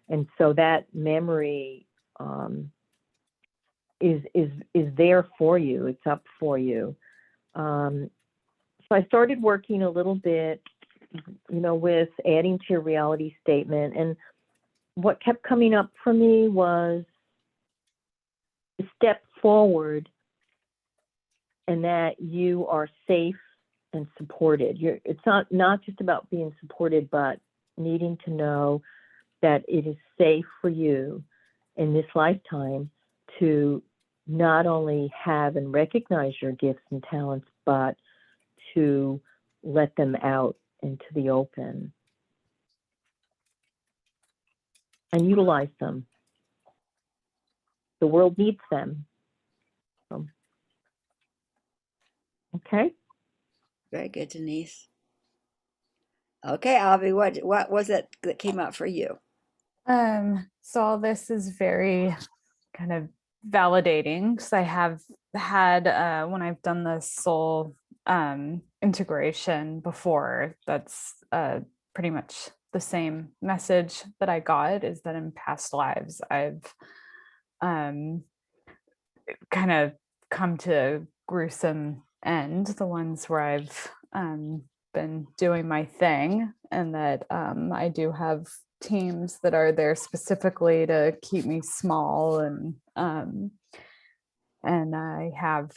And so that memory is there for you. It's up for you. So I started working a little bit, with adding to your reality statement. And what kept coming up for me was to step forward and that you are safe and supported. It's not just about being supported, but needing to know that it is safe for you in this lifetime to not only have and recognize your gifts and talents, but to let them out into the open and utilize them. The world needs them. So, okay. Very good, Denise. Okay, Avi, what was it that came up for you? So all this is very kind of validating because I have had when I've done the soul integration before, that's pretty much the same message that I got, is that in past lives I've kind of come to gruesome end, the ones where I've been doing my thing, and that I do have teams that are there specifically to keep me small, and I have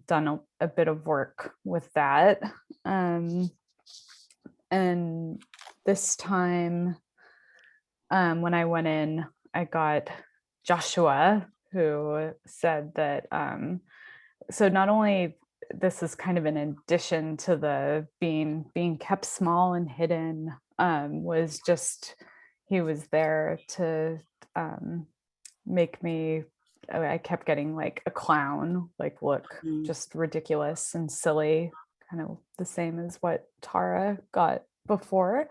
done a bit of work with that. And this time, when I went in, I got Joshua, who said that, so not only this is kind of an addition to the being kept small and hidden, was just, he was there to make me, I kept getting like a clown, like look just ridiculous and silly, kind of the same as what Tara got before.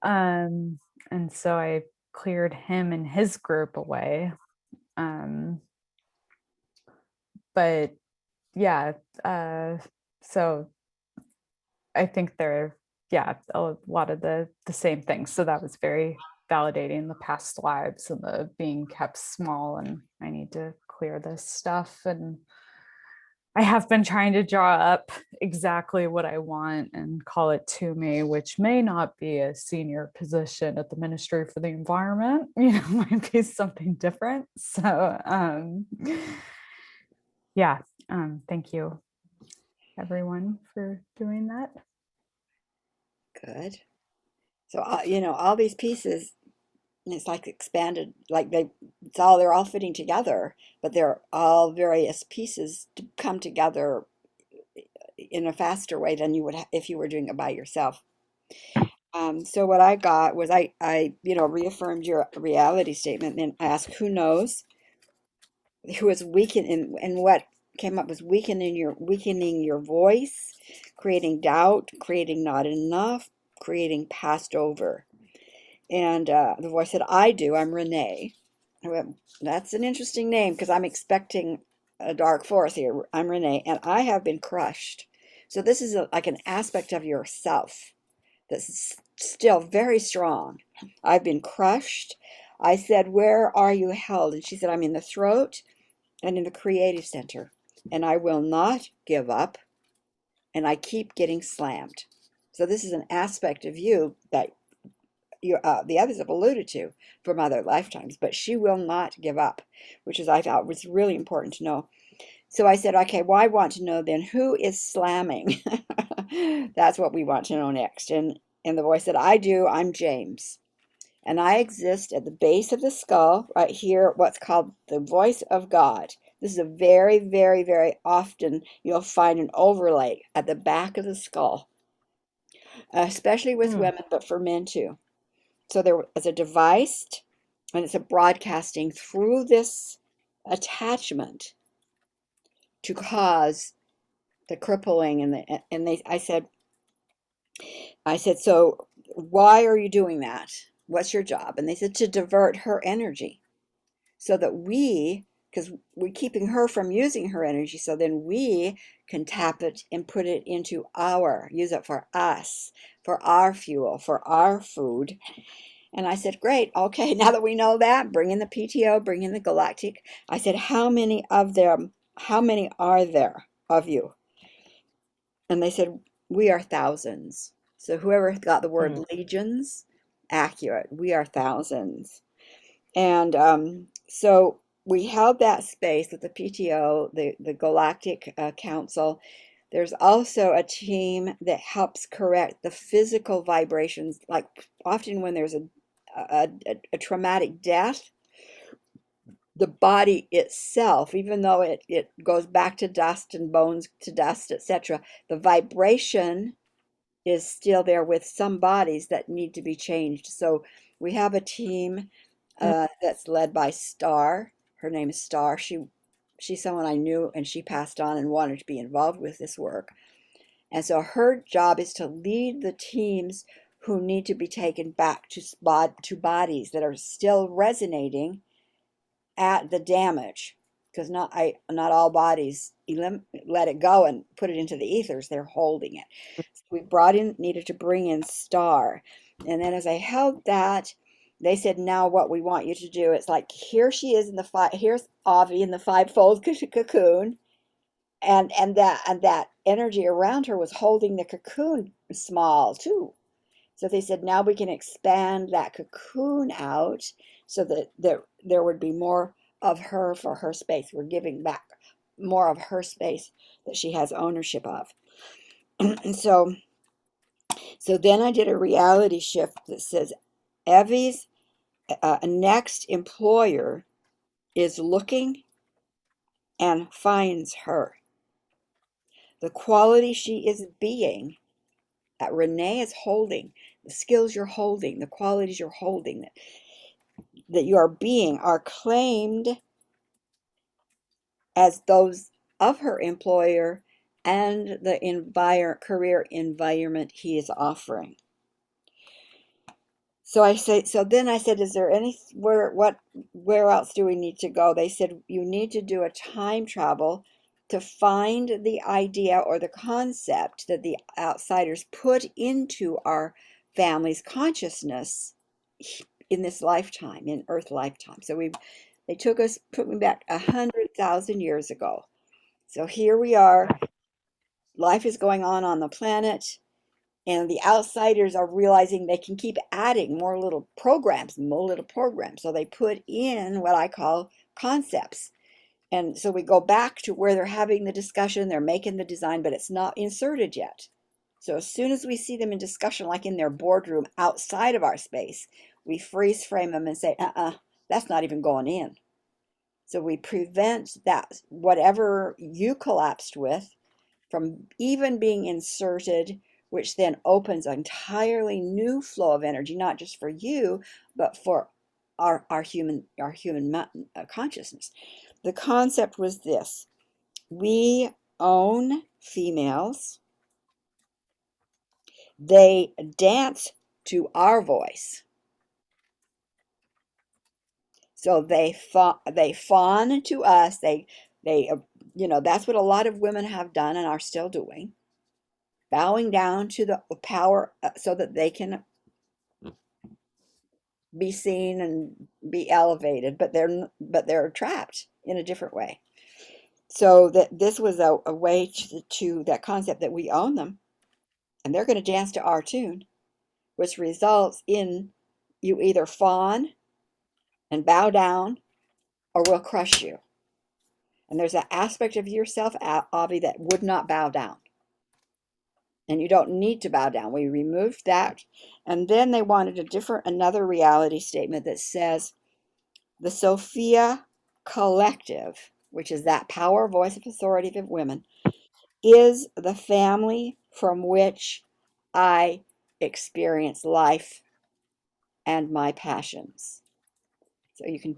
And so I cleared him and his group away. But yeah, so I think they're, yeah, a lot of the same things. So that was very validating, the past lives and the being kept small, and I need to clear this stuff. And I have been trying to draw up exactly what I want and call it to me, which may not be a senior position at the Ministry for the Environment, might be something different. So yeah, thank you everyone for doing that. Good. So all these pieces, it's like expanded, like they're all fitting together, but they're all various pieces to come together in a faster way than you would if you were doing it by yourself. So what I got was I reaffirmed your reality statement and asked who knows, who is weakening, and what came up was weakening your voice, creating doubt, creating not enough, creating passed over. And the voice said, I do. I'm Renee. I went, that's an interesting name because I'm expecting a dark force here. I'm Renee, and I have been crushed. So this is like an aspect of yourself that's still very strong. I've been crushed. I said, where are you held? And she said, I'm in the throat and in the creative center, and I will not give up, and I keep getting slammed. So this is an aspect of you that the others have alluded to from other lifetimes, but she will not give up, which is I thought was really important to know. So I said, okay, well, I want to know then who is slamming. That's what we want to know next. And the voice said, I do. I'm James. And I exist at the base of the skull, right here, what's called the voice of God. This is a very, very, very often you'll find an overlay at the back of the skull, especially with women, but for men too. So there is a device, and it's a broadcasting through this attachment to cause the crippling I said, so why are you doing that? What's your job? And they said to divert her energy so that because we're keeping her from using her energy, so then we can tap it and put it into use it for us, for our fuel, for our food. And I said, great, okay, now that we know that, bring in the PTO, bring in the galactic. I said, how many are there of you? And they said, we are thousands. So whoever got the word legions, accurate, we are thousands. And so we held that space with the PTO, the Galactic Council. There's also a team that helps correct the physical vibrations, like often when there's a traumatic death, the body itself, even though it goes back to dust and bones to dust, etc., the vibration is still there with some bodies that need to be changed. So we have a team that's led by Star. Her name is Star. She's someone I knew, and she passed on and wanted to be involved with this work. And so her job is to lead the teams who need to be taken back to bodies that are still resonating at the damage, because not all bodies let it go and put it into the ethers. They're holding it. So we needed to bring in Star, and then as I held that, they said, now what we want you to do, it's like here she is here's Avi in the fivefold cocoon, and that energy around her was holding the cocoon small too. So they said, now we can expand that cocoon out so that there would be more of her for her space. We're giving back more of her space that she has ownership of. And so then I did a reality shift that says Evie's next employer is looking and finds her. The quality she is being, that Renee is holding, the skills you're holding, the qualities you're holding, that you are being, are claimed as those of her employer and the career environment he is offering. So then I said, is there where else do we need to go? They said, you need to do a time travel to find the idea or the concept that the outsiders put into our family's consciousness in this lifetime, in Earth lifetime. So they put me back 100,000 years ago. So here we are. Life is going on the planet, and the outsiders are realizing they can keep adding more little programs. So they put in what I call concepts. And so we go back to where they're having the discussion, they're making the design, but it's not inserted yet. So as soon as we see them in discussion, like in their boardroom outside of our space, we freeze frame them and say, that's not even going in. So we prevent that, whatever you collapsed with, from even being inserted, which then opens an entirely new flow of energy, not just for you, but for our human consciousness. The concept was this: we own females, they dance to our voice. So they fawn to us. They that's what a lot of women have done and are still doing, bowing down to the power so that they can be seen and be elevated, but they're trapped in a different way. So that this was a way to that concept that we own them, and they're going to dance to our tune, which results in you either fawn and bow down, or we'll crush you. And there's an aspect of yourself, Avi, that would not bow down. And you don't need to bow down. We removed that. And then they wanted another reality statement that says the Sophia Collective, which is that power, voice of authority of women, is the family from which I experience life and my passions. So you can,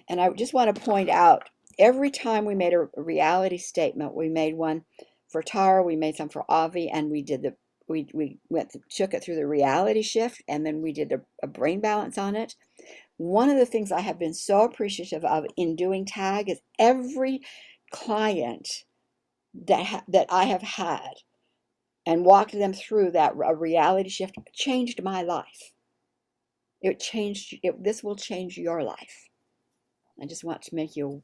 and I just want to point out, every time we made a reality statement, we made one for Tara, we made some for Avi, and we took it through the reality shift, and then we did a brain balance on it. One of the things I have been so appreciative of in doing TAG is every client that I have had and walked them through that a reality shift changed my life. This will change your life. I just want to make you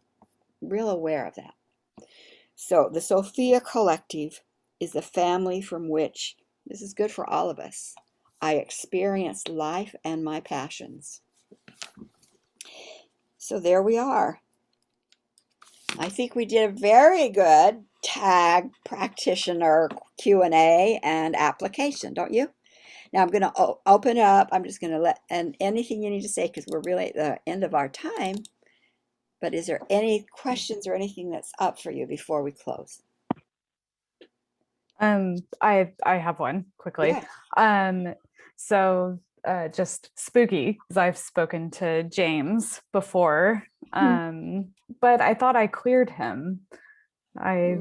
real aware of that. So the Sophia Collective is the family from which, this is good for all of us, I experience life and my passions. So there we are. I think we did a very good TAG practitioner Q&A and application, don't you? Now I'm going to open it up. I'm just going to and anything you need to say, because we're really at the end of our time. But is there any questions or anything that's up for you before we close? I have one quickly. Yeah. So just spooky, because I've spoken to James before, but I thought I cleared him. I,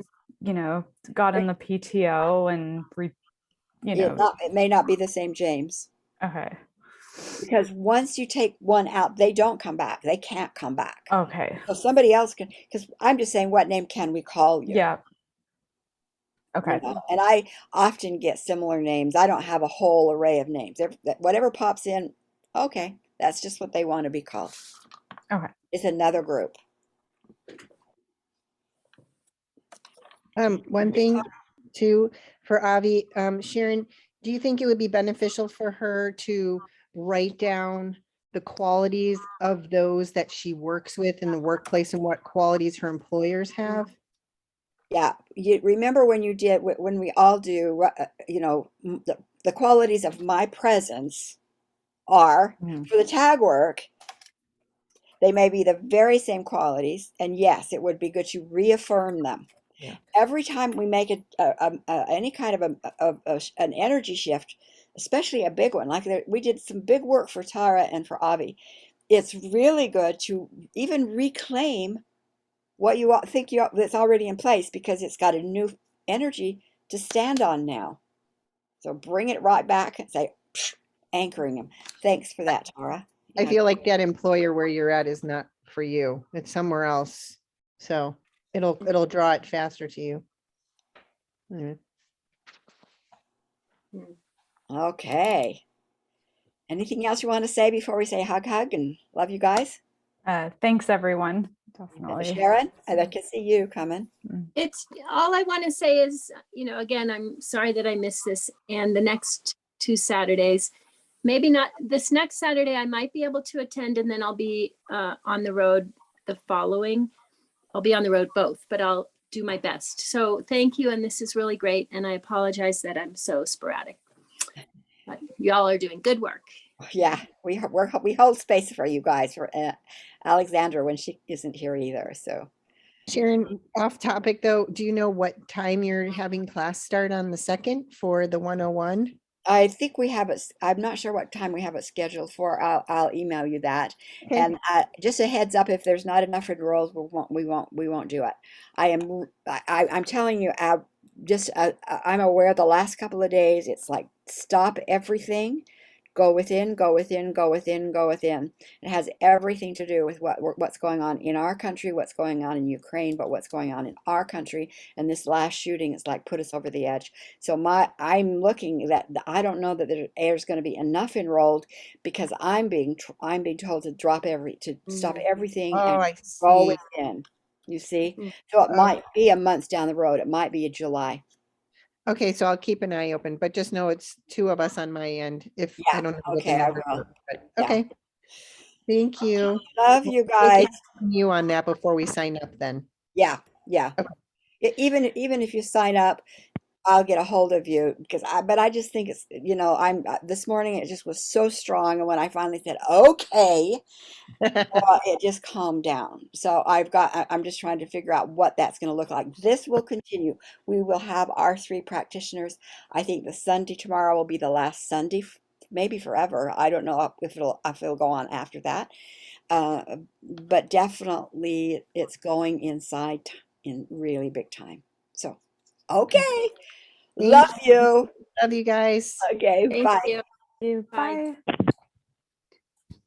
got in the PTO and It may not be the same James. Okay. Because once you take one out, they don't come back. They can't come back. Okay. So somebody else can, because I'm just saying, what name can we call you? Yeah. Okay. And I often get similar names. I don't have a whole array of names. Whatever pops in, okay, that's just what they want to be called. Okay. It's another group. One thing too for Avi, Sharon, do you think it would be beneficial for her to write down the qualities of those that she works with in the workplace and what qualities her employers have? Yeah, you remember when we all do, the qualities of my presence are, for the tag work, they may be the very same qualities, and yes, it would be good to reaffirm them. Yeah. Every time we make any kind of an energy shift, especially a big one, like we did some big work for Tara and for Avi, it's really good to even reclaim what you think that's already in place, because it's got a new energy to stand on now. So bring it right back and say, anchoring them. Thanks for that, Tara. I feel like that employer where you're at is not for you. It's somewhere else. So it'll draw it faster to you. Okay. Anything else you want to say before we say hug and love you guys? Thanks, everyone. And Definitely. Sharon, I can see you coming. It's all I want to say is, again, I'm sorry that I missed this, and the next 2 Saturdays, maybe not this next Saturday, I might be able to attend, and then I'll be on the road the following. I'll be on the road both, but I'll do my best. So thank you, and this is really great, and I apologize that I'm so sporadic. But y'all are doing good work. Yeah, we hold space for you guys, for Alexandra when she isn't here either. So Sharon, off topic though, do you know what time you're having class start on the 2nd for the 101? I think we have it. I'm not sure what time we have it scheduled for. I'll email you that. Okay. And just a heads up, if there's not enough enrolls, we won't do it. I'm telling you, just I'm aware the last couple of days it's like stop everything, go within, go within, go within, go within. It has everything to do with what's going on in our country, what's going on in Ukraine, but what's going on in our country. And this last shooting is like put us over the edge. So I'm looking that I don't know that there's going to be enough enrolled because I'm being told to stop Mm. everything Oh, and I go see. within. You see? Mm. So it Okay. might be a month down the road. It might be a July. Okay, so I'll keep an eye open, but just know it's two of us on my end. If I Yeah. don't know what the Okay, I numbers will. are, but Yeah. okay. Thank you. Love We'll you stay guys. connected with you on that before we sign up then. Yeah. Yeah. Okay. Even if you sign up, I'll get a hold of you because but I just think it's, this morning it just was so strong. And when I finally said, okay, it just calmed down. So I'm just trying to figure out what that's going to look like. This will continue. We will have our 3 practitioners. I think the Sunday tomorrow will be the last Sunday, maybe forever. I don't know if it'll go on after that. But definitely it's going inside in really big time. So, okay. Thank Love you. Love you guys. Okay, Thank bye. you. You. Bye. Bye.